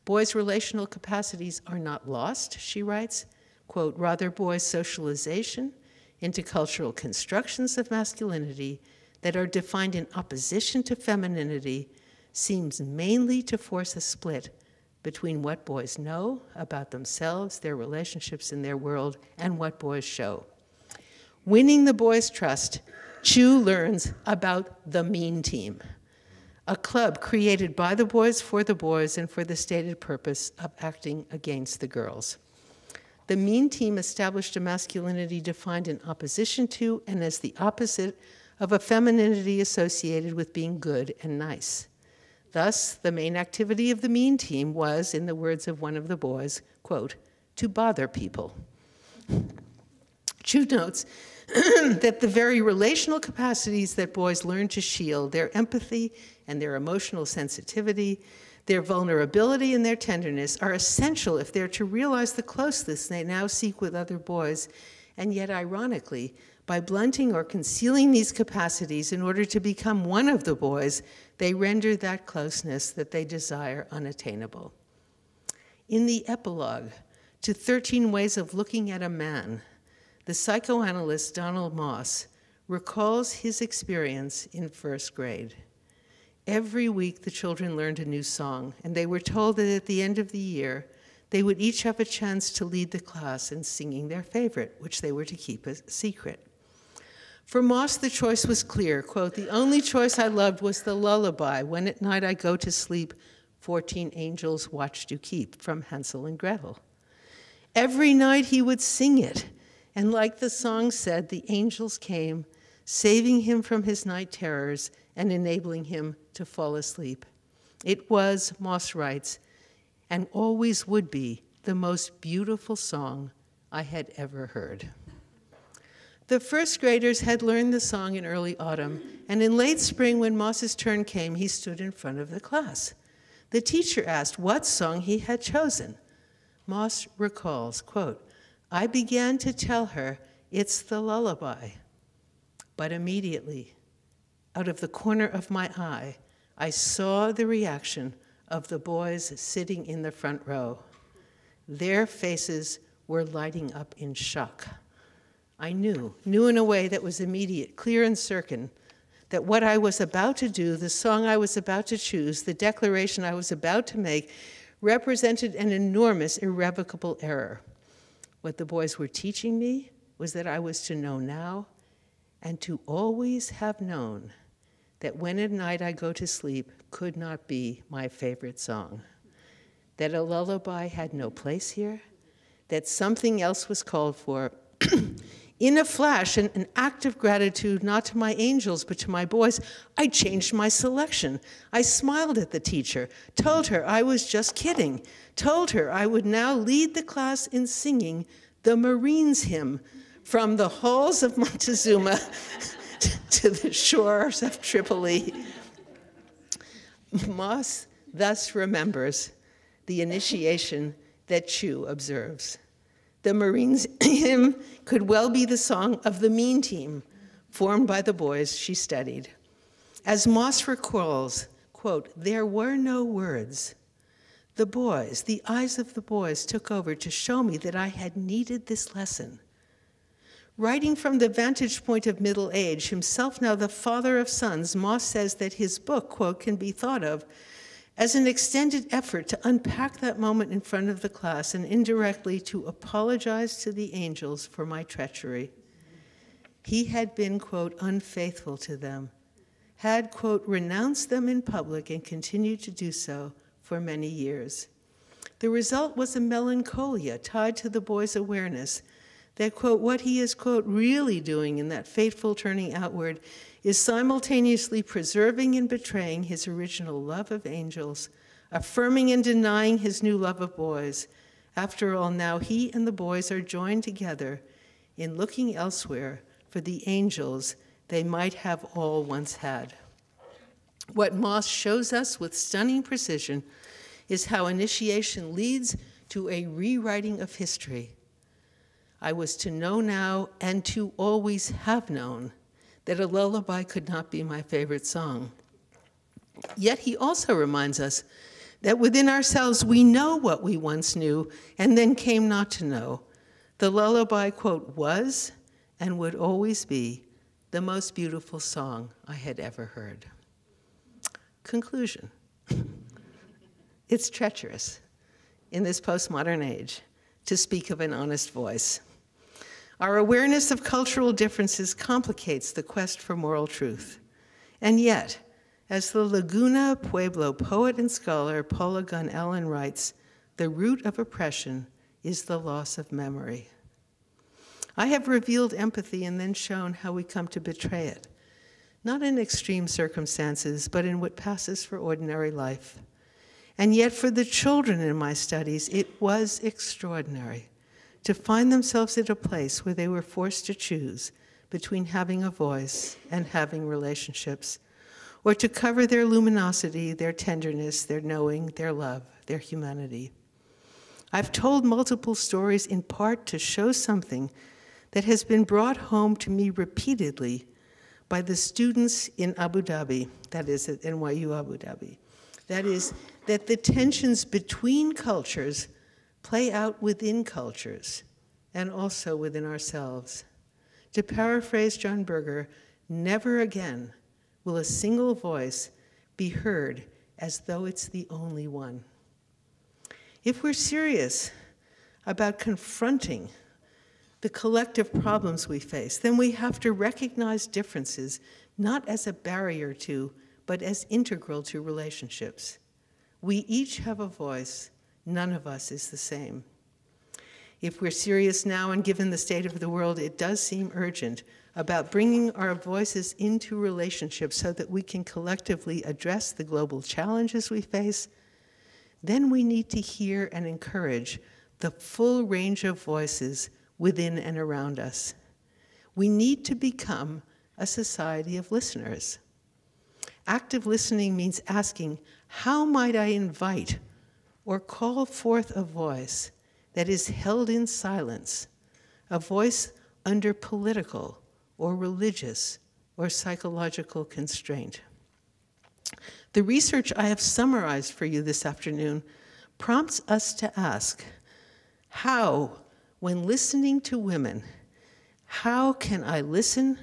Boys' relational capacities are not lost, she writes, quote, rather boys' socialization into cultural constructions of masculinity that are defined in opposition to femininity seems mainly to force a split between what boys know about themselves, their relationships in their world, and what boys show. Winning the boys' trust, Chu learns about the Mean Team, a club created by the boys and for the stated purpose of acting against the girls. The Mean Team established a masculinity defined in opposition to and as the opposite of a femininity associated with being good and nice. Thus, the main activity of the Mean Team was, in the words of one of the boys, quote, to bother people. Chu notes that the very relational capacities that boys learn to shield, their empathy and their emotional sensitivity, their vulnerability and their tenderness, are essential if they're to realize the closeness they now seek with other boys. And yet, ironically, by blunting or concealing these capacities in order to become one of the boys, they render that closeness that they desire unattainable. In the epilogue to 13 Ways of Looking at a Man, the psychoanalyst Donald Moss recalls his experience in first grade. Every week, the children learned a new song, and they were told that at the end of the year, they would each have a chance to lead the class in singing their favorite, which they were to keep a secret. For Moss, the choice was clear. Quote, the only choice I loved was the lullaby, When at Night I Go to Sleep, 14 Angels Watched You Keep, from Hansel and Gretel. Every night he would sing it, and like the song said, the angels came, saving him from his night terrors and enabling him to fall asleep. It was, Moss writes, and always would be, the most beautiful song I had ever heard. The first graders had learned the song in early autumn, and in late spring, when Moss's turn came, he stood in front of the class. The teacher asked what song he had chosen. Moss recalls, quote, "I began to tell her it's the lullaby, but immediately, out of the corner of my eye, I saw the reaction of the boys sitting in the front row. Their faces were lighting up in shock. I knew in a way that was immediate, clear and certain, that what I was about to do, the song I was about to choose, the declaration I was about to make, represented an enormous, irrevocable error. What the boys were teaching me was that I was to know now and to always have known that when at night I go to sleep could not be my favorite song, that a lullaby had no place here, that something else was called for. In a flash, an act of gratitude, not to my angels, but to my boys, I changed my selection. I smiled at the teacher, told her I was just kidding, told her I would now lead the class in singing the Marines hymn from the halls of Montezuma to the shores of Tripoli. Moss thus remembers the initiation that Chu observes. The Marines hymn could well be the song of the mean team formed by the boys she studied. As Moss recalls, quote, "There were no words. The boys, the eyes of the boys took over to show me that I had needed this lesson." Writing from the vantage point of middle age, himself now the father of sons, Moss says that his book, quote, can be thought of as an extended effort to unpack that moment in front of the class and indirectly to apologize to the angels for my treachery. He had been, quote, unfaithful to them, had, quote, renounced them in public and continued to do so for many years. The result was a melancholia tied to the boy's awareness that, quote, what he is, quote, really doing in that fateful turning outward is simultaneously preserving and betraying his original love of angels, affirming and denying his new love of boys. After all, now he and the boys are joined together in looking elsewhere for the angels they might have all once had. What Moss shows us with stunning precision is how initiation leads to a rewriting of history. I was to know now and to always have known that a lullaby could not be my favorite song. Yet he also reminds us that within ourselves we know what we once knew and then came not to know. The lullaby, quote, was and would always be the most beautiful song I had ever heard. Conclusion. It's treacherous in this postmodern age to speak of an honest voice. Our awareness of cultural differences complicates the quest for moral truth. And yet, as the Laguna Pueblo poet and scholar Paula Gunn Ellen writes, the root of oppression is the loss of memory. I have revealed empathy and then shown how we come to betray it, not in extreme circumstances, but in what passes for ordinary life. And yet for the children in my studies, it was extraordinary to find themselves at a place where they were forced to choose between having a voice and having relationships, or to cover their luminosity, their tenderness, their knowing, their love, their humanity. I've told multiple stories in part to show something that has been brought home to me repeatedly by the students in Abu Dhabi, that is at NYU Abu Dhabi. That is, that the tensions between cultures play out within cultures and also within ourselves. To paraphrase John Berger, never again will a single voice be heard as though it's the only one. If we're serious about confronting the collective problems we face, then we have to recognize differences not as a barrier to, but as integral to relationships. We each have a voice. None of us is the same. If we're serious now and given the state of the world, it does seem urgent about bringing our voices into relationships so that we can collectively address the global challenges we face. Then we need to hear and encourage the full range of voices within and around us. We need to become a society of listeners. Active listening means asking, how might I invite or call forth a voice that is held in silence, a voice under political or religious or psychological constraint? The research I have summarized for you this afternoon prompts us to ask, how, when listening to women, how can I listen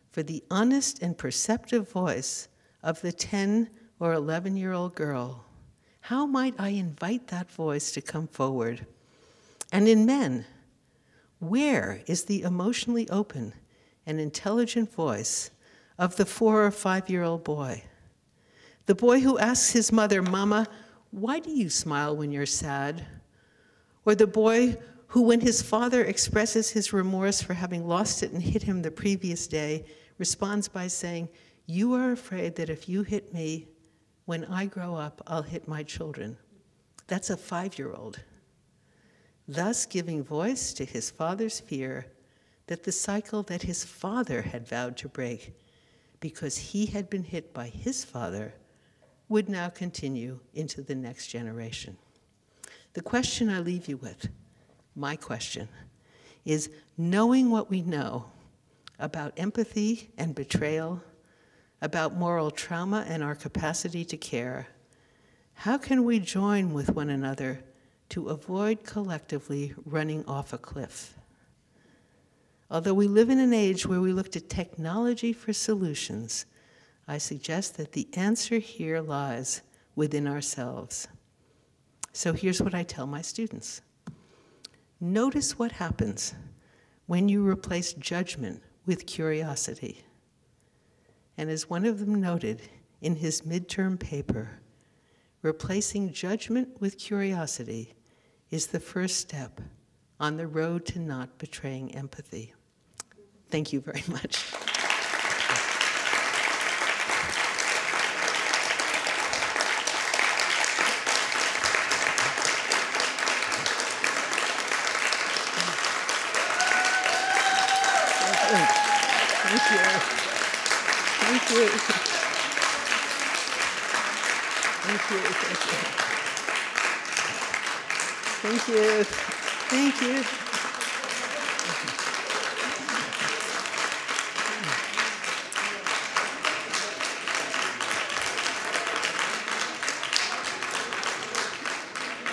for the honest and perceptive voice of the 10 or 11-year-old girl? How might I invite that voice to come forward? And in men, where is the emotionally open and intelligent voice of the 4 or 5-year-old boy? The boy who asks his mother, "Mama, why do you smile when you're sad?" Or the boy who, when his father expresses his remorse for having lost it and hit him the previous day, responds by saying, "You are afraid that if you hit me, when I grow up, I'll hit my children." That's a 5-year-old. Thus giving voice to his father's fear that the cycle that his father had vowed to break because he had been hit by his father would now continue into the next generation. The question I leave you with, my question, is knowing what we know about empathy and betrayal, about moral trauma and our capacity to care, how can we join with one another to avoid collectively running off a cliff? Although we live in an age where we look to technology for solutions, I suggest that the answer here lies within ourselves. So here's what I tell my students. Notice what happens when you replace judgment with curiosity. And as one of them noted in his midterm paper, replacing judgment with curiosity is the first step on the road to not betraying empathy. Thank you very much. Thank you. Thank you. Thank you. Thank you. Thank you.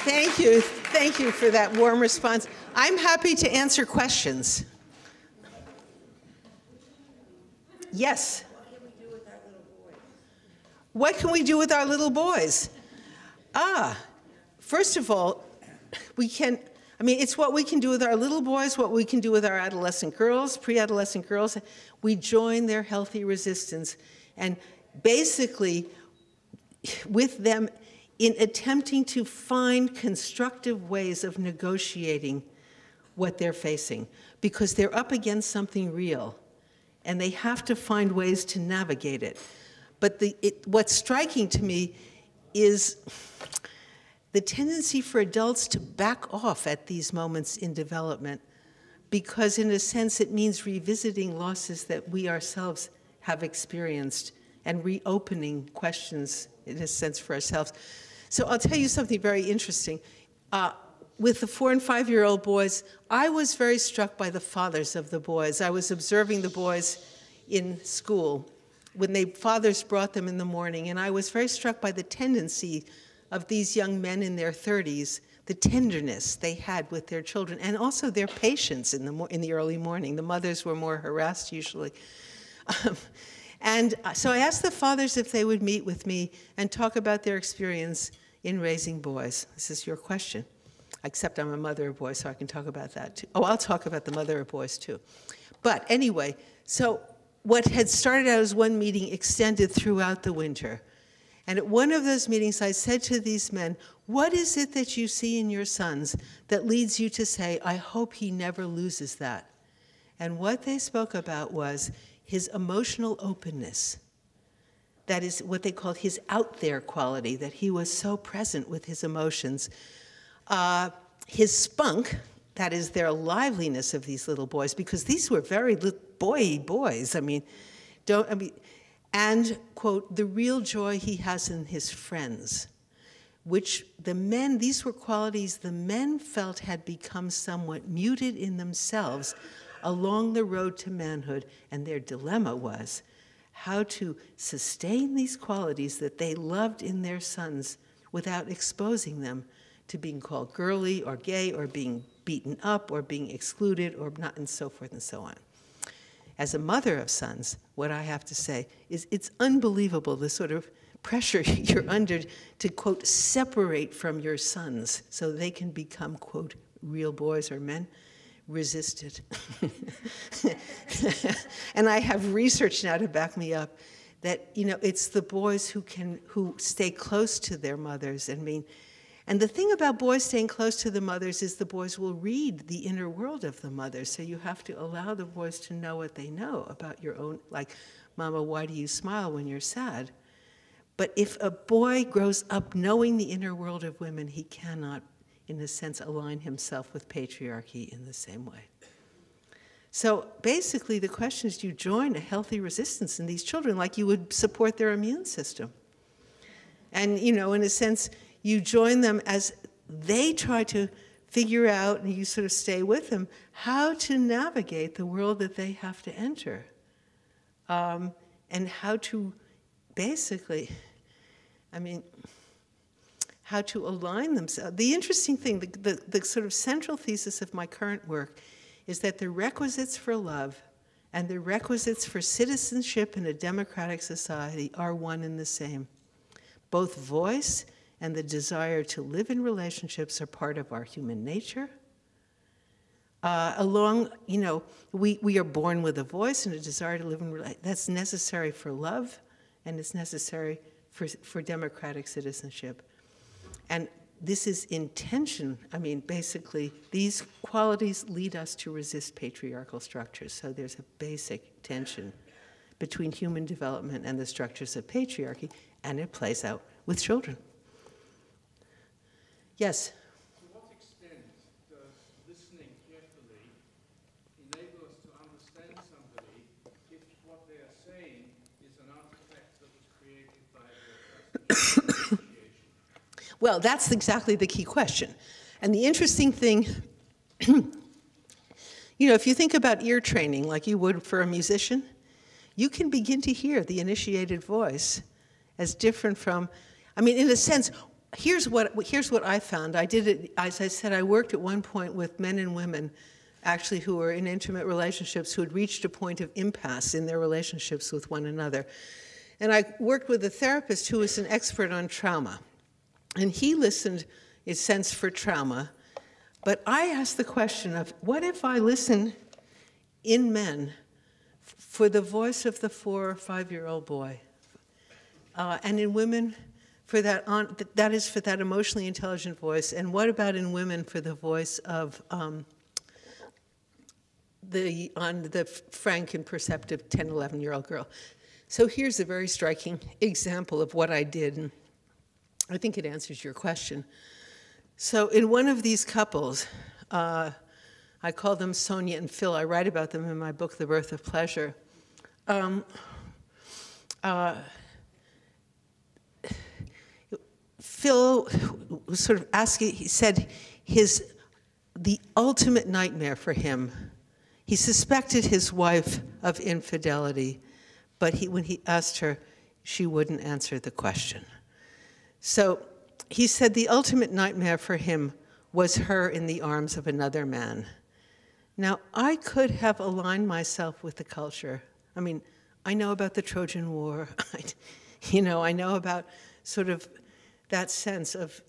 Thank you. Thank you for that warm response. I'm happy to answer questions. Yes. What can we do with our little boys? First of all, it's what we can do with our little boys, what we can do with our adolescent girls, pre-adolescent girls. We join their healthy resistance, and basically with them in attempting to find constructive ways of negotiating what they're facing, because they're up against something real, and they have to find ways to navigate it. But what's striking to me is the tendency for adults to back off at these moments in development, because in a sense it means revisiting losses that we ourselves have experienced and reopening questions, in a sense, for ourselves. So I'll tell you something very interesting. With the 4- and 5-year-old boys, I was very struck by the fathers of the boys. I was observing the boys in school when fathers brought them in the morning, and I was very struck by the tendency of these young men in their 30s, the tenderness they had with their children, and also their patience in the early morning. The mothers were more harassed usually. And so I asked the fathers if they would meet with me and talk about their experience in raising boys. This is your question. Except I'm a mother of boys, so I can talk about that too. Oh, I'll talk about the mother of boys too. But anyway, so what had started out as one meeting extended throughout the winter. And at one of those meetings, I said to these men, what is it that you see in your sons that leads you to say, I hope he never loses that? And what they spoke about was his emotional openness. That is what they called his out there quality, that he was so present with his emotions. his spunk, that is their liveliness of these little boys, because these were very boys. And, quote, the real joy he has in his friends, which the men, these were qualities the men felt had become somewhat muted in themselves along the road to manhood, and their dilemma was how to sustain these qualities that they loved in their sons without exposing them to being called girly or gay or being beaten up or being excluded or not, and so forth and so on. As a mother of sons, what I have to say is it's unbelievable the sort of pressure you're under to, quote, separate from your sons so they can become, quote, real boys or men. Resisted. And I have research now to back me up that, you know, it's the boys who stay close to their mothers. And the thing about boys staying close to the mothers is the boys will read the inner world of the mothers. So you have to allow the boys to know what they know about your own, like, Mama, why do you smile when you're sad? But if a boy grows up knowing the inner world of women, he cannot, in a sense, align himself with patriarchy in the same way. So basically the question is, do you join a healthy resistance in these children like you would support their immune system? And, you know, in a sense, you join them as they try to figure out, and you sort of stay with them, how to navigate the world that they have to enter. And how to basically, how to align themselves. The interesting thing, the sort of central thesis of my current work is that the requisites for love and the requisites for citizenship in a democratic society are one and the same. Both voice and the desire to live in relationships are part of our human nature. We are born with a voice and a desire to live in relationships. That's necessary for love, and it's necessary for democratic citizenship. And this is intention. Basically, these qualities lead us to resist patriarchal structures. So there's a basic tension between human development and the structures of patriarchy, and it plays out with children. Yes? To what extent does listening carefully enable us to understand somebody if what they are saying is an artifact that was created by their initiation? Well, that's exactly the key question. And the interesting thing, you know, if you think about ear training like you would for a musician, you can begin to hear the initiated voice as different from, in a sense, here's what I found. I did it, as I said, I worked at one point with men and women actually who were in intimate relationships who had reached a point of impasse in their relationships with one another. And I worked with a therapist who was an expert on trauma. And he listened, in a sense, for trauma. But I asked the question of, what if I listen in men for the voice of the 4 or 5-year-old boy? And in women, for that is for that emotionally intelligent voice. And what about in women for the voice of the frank and perceptive 10, 11-year-old girl? So here's a very striking example of what I did, and I think it answers your question. So in one of these couples, I call them Sonia and Phil. I write about them in my book, The Birth of Pleasure. Phil was sort of asking, he said the ultimate nightmare for him, he suspected his wife of infidelity, but when he asked her, she wouldn't answer the question. So he said the ultimate nightmare for him was her in the arms of another man. Now, I could have aligned myself with the culture. I know about the Trojan War. I know about sort of that sense of,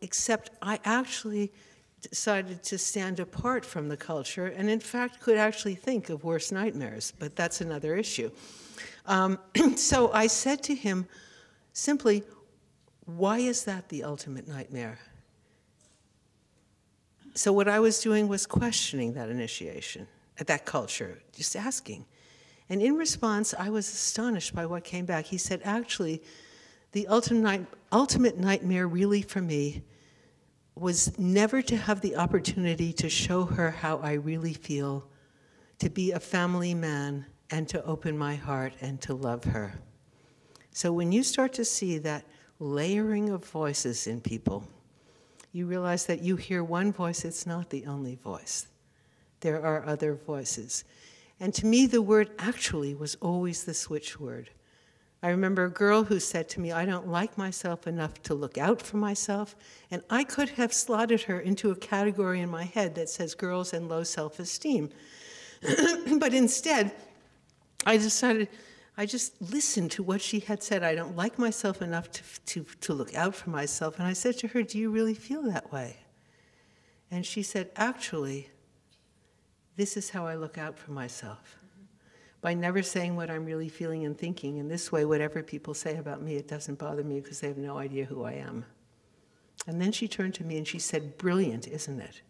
except I actually decided to stand apart from the culture and, in fact, could actually think of worse nightmares, but that's another issue. So I said to him simply, why is that the ultimate nightmare? So what I was doing was questioning that initiation, that culture, just asking. And in response, I was astonished by what came back. He said, actually, the ultimate nightmare really for me was never to have the opportunity to show her how I really feel, to be a family man, and to open my heart and to love her. So when you start to see that layering of voices in people, you realize that you hear one voice, it's not the only voice. There are other voices. And to me, the word actually was always the switch word. I remember a girl who said to me, I don't like myself enough to look out for myself, and I could have slotted her into a category in my head that says girls and low self-esteem. But instead, I decided, I just listened to what she had said. I don't like myself enough to look out for myself. And I said to her, do you really feel that way? And she said, actually, this is how I look out for myself. By never saying what I'm really feeling and thinking. In this way, whatever people say about me, it doesn't bother me because they have no idea who I am. And then she turned to me and she said, brilliant, isn't it?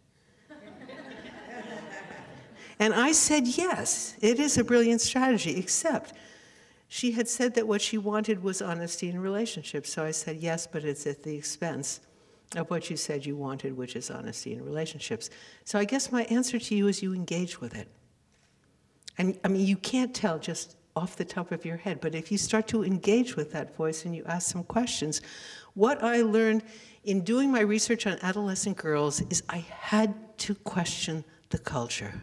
And I said, yes, it is a brilliant strategy, except she had said that what she wanted was honesty in relationships. So I said, yes, but it's at the expense of what you said you wanted, which is honesty in relationships. So I guess my answer to you is you engage with it. And I mean, you can't tell just off the top of your head, but if you start to engage with that voice and you ask some questions, what I learned in doing my research on adolescent girls is I had to question the culture.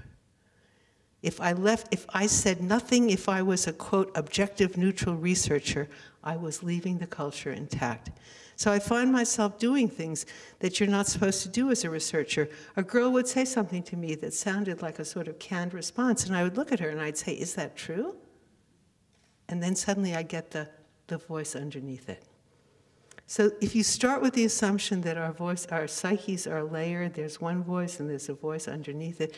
If I said nothing, if I was a, quote, objective, neutral researcher, I was leaving the culture intact. So I find myself doing things that you're not supposed to do as a researcher. A girl would say something to me that sounded like a sort of canned response, and I would look at her and I'd say, is that true? And then suddenly I get the voice underneath it. So if you start with the assumption that our psyches are layered, there's one voice and there's a voice underneath it,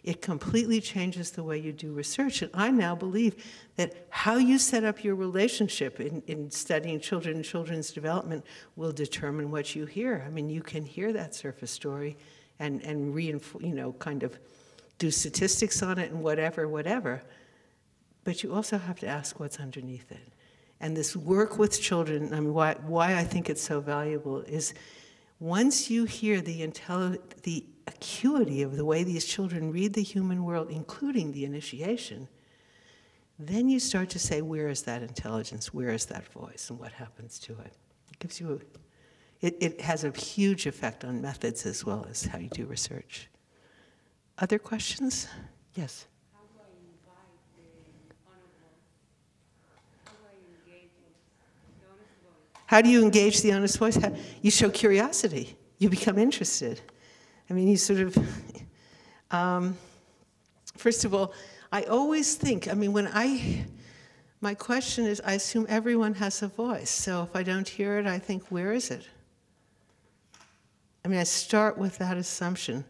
it completely changes the way you do research. And I now believe that how you set up your relationship in studying children and children's development will determine what you hear. I mean, you can hear that surface story and kind of do statistics on it and whatever. But you also have to ask what's underneath it. And this work with children, I mean, why I think it's so valuable is once you hear the acuity of the way these children read the human world, including the initiation, then you start to say, where is that intelligence? Where is that voice? And what happens to it? It gives you it has a huge effect on methods as well as how you do research. Other questions? Yes? How do I invite the honest voice? How do I engage the honest voice? How do you engage the honest voice? You show curiosity. You become interested. I mean, you sort of, first of all, I always think, I mean, my question is, I assume everyone has a voice. So if I don't hear it, I think, where is it? I mean, I start with that assumption.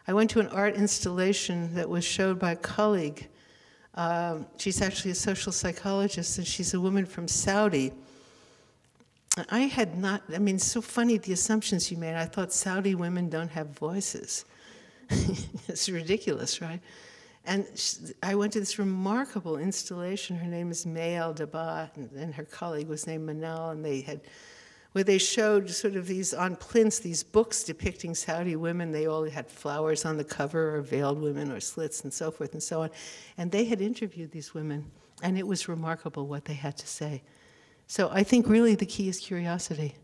I went to an art installation that was showed by a colleague. She's actually a social psychologist, and she's a woman from Saudi. I had not, I mean, it's so funny the assumptions you made. I thought Saudi women don't have voices. It's ridiculous, right? And I went to this remarkable installation. Her name is May Al-Dabat, and her colleague was named Manal, and where they showed sort of these, on plinths, these books depicting Saudi women. They all had flowers on the cover, or veiled women, or slits, and so forth and so on. And they had interviewed these women, and it was remarkable what they had to say. So I think really the key is curiosity.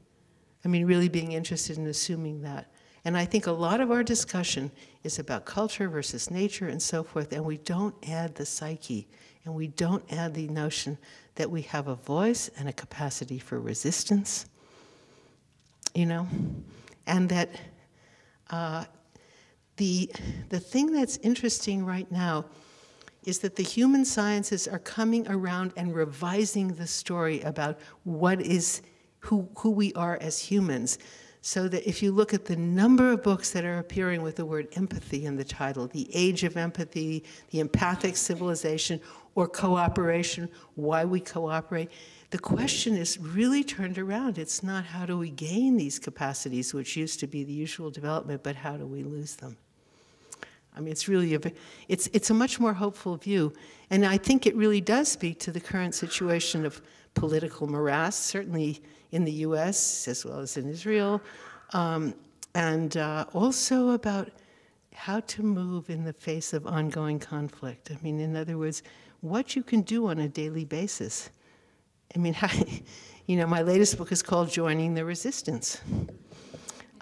I mean, really being interested in assuming that. And I think a lot of our discussion is about culture versus nature and so forth, and we don't add the psyche, and we don't add the notion that we have a voice and a capacity for resistance, you know? And that the thing that's interesting right now is that the human sciences are coming around and revising the story about who we are as humans. So that if you look at the number of books that are appearing with the word empathy in the title, The Age of Empathy, The Empathic Civilization, or Cooperation, Why We Cooperate, the question is really turned around. It's not how do we gain these capacities, which used to be the usual development, but how do we lose them? I mean, it's really it's a much more hopeful view, and I think it really does speak to the current situation of political morass, certainly in the U.S. as well as in Israel, and also about how to move in the face of ongoing conflict. I mean, in other words, what you can do on a daily basis. I mean, my latest book is called Joining the Resistance.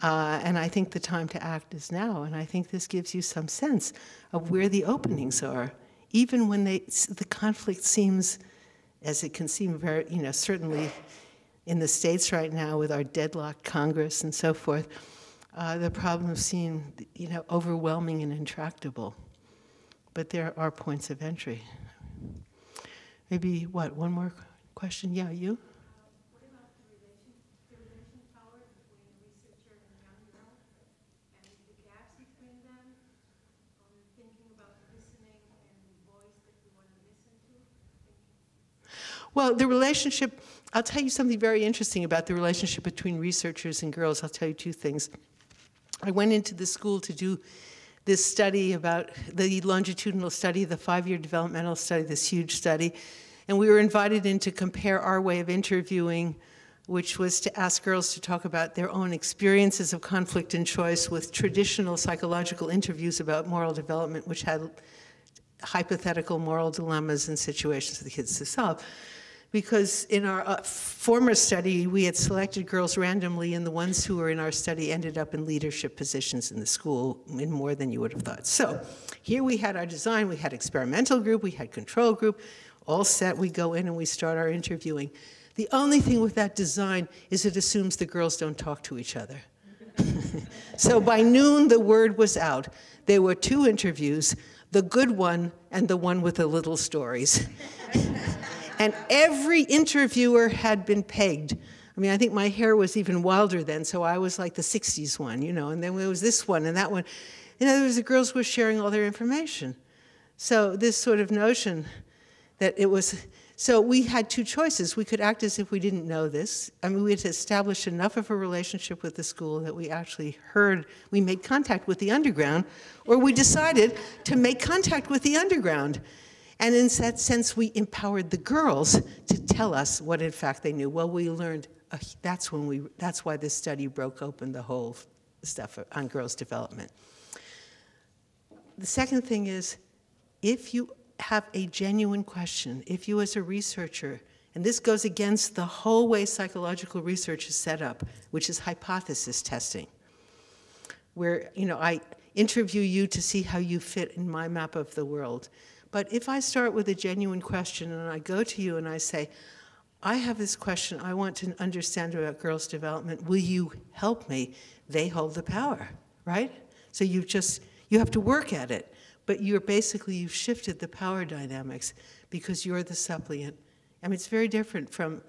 And I think the time to act is now. And I think this gives you some sense of where the openings are, even when the conflict seems, as it can seem very, certainly in the States right now with our deadlocked Congress and so forth, the problems seem, overwhelming and intractable. But there are points of entry. Maybe, one more question? Yeah, you? What about the relation power between the researcher and the young girl, and the gaps between them, thinking about listening and the voice that we want to listen to? Well, the relationship, I'll tell you something very interesting about the relationship between researchers and girls. I'll tell you two things. I went into the school to do this study about the longitudinal study, the 5-year developmental study, this huge study. And we were invited in to compare our way of interviewing, which was to ask girls to talk about their own experiences of conflict and choice with traditional psychological interviews about moral development, which had hypothetical moral dilemmas and situations for the kids to solve. Because in our former study, we had selected girls randomly, and the ones who were in our study ended up in leadership positions in the school in more than you would have thought. So here we had our design. We had experimental group. We had control group. All set, we go in and we start our interviewing. The only thing with that design is it assumes the girls don't talk to each other. So by noon, the word was out. There were 2 interviews, the good one and the one with the little stories. And every interviewer had been pegged. I mean, I think my hair was even wilder then, so I was like the 60s one, and then there was this one and that one. In other words, the girls were sharing all their information. So this sort of notion that it was, so we had 2 choices. We could act as if we didn't know this. I mean, we had established enough of a relationship with the school that we actually we made contact with the underground, or we decided to make contact with the underground. And in that sense, we empowered the girls to tell us what in fact they knew. Well, we learned, that's why this study broke open the whole stuff on girls' development. The second thing is, if you have a genuine question, if you as a researcher, and this goes against the whole way psychological research is set up, which is hypothesis testing, where I interview you to see how you fit in my map of the world. But if I start with a genuine question and I go to you and I say, I have this question I want to understand about girls' development, will you help me? They hold the power, right? So you have to work at it. But you've shifted the power dynamics because you're the suppliant. I mean, it's very different from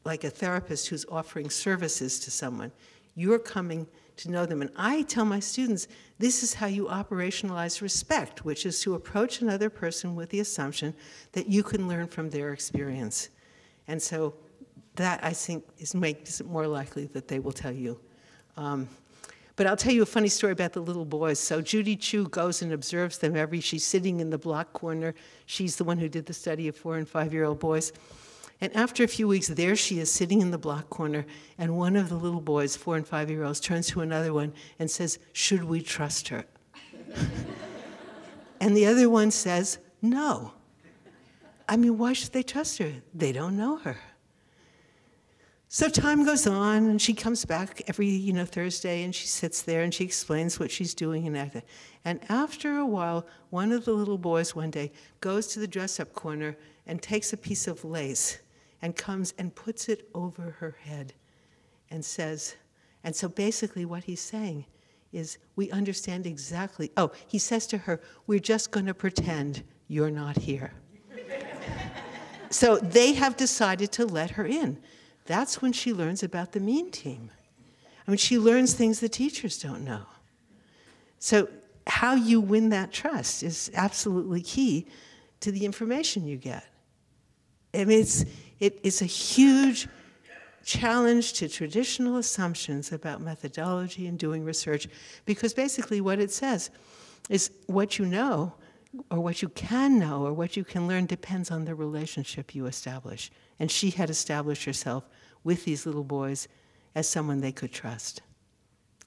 like a therapist who's offering services to someone. You're coming to know them. And I tell my students, this is how you operationalize respect, which is to approach another person with the assumption that you can learn from their experience. And so that, I think, makes it more likely that they will tell you. But I'll tell you a funny story about the little boys. So Judy Chu goes and observes them she's sitting in the block corner. She's the one who did the study of 4- and 5-year-old boys. And after a few weeks, there she is sitting in the block corner, and one of the little boys, 4- and 5-year-olds, turns to another one and says, should we trust her? And the other one says, no. I mean, why should they trust her? They don't know her. So time goes on, and she comes back every Thursday, and she sits there, and she explains what she's doing. And after a while, one of the little boys one day goes to the dress-up corner and takes a piece of lace and comes and puts it over her head and says, and so basically what he's saying is, we understand exactly, he says to her, we're just going to pretend you're not here. So they have decided to let her in. That's when she learns about the mean team. I mean, she learns things the teachers don't know. So how you win that trust is absolutely key to the information you get. I mean, it's a huge challenge to traditional assumptions about methodology and doing research, because basically what it says is what you know, or what you can know, or what you can learn depends on the relationship you establish. And she had established herself with these little boys as someone they could trust.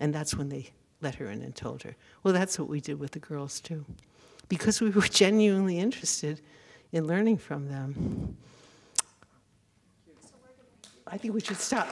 And that's when they let her in and told her. Well, that's what we did with the girls, too, because we were genuinely interested in learning from them. I think we should stop.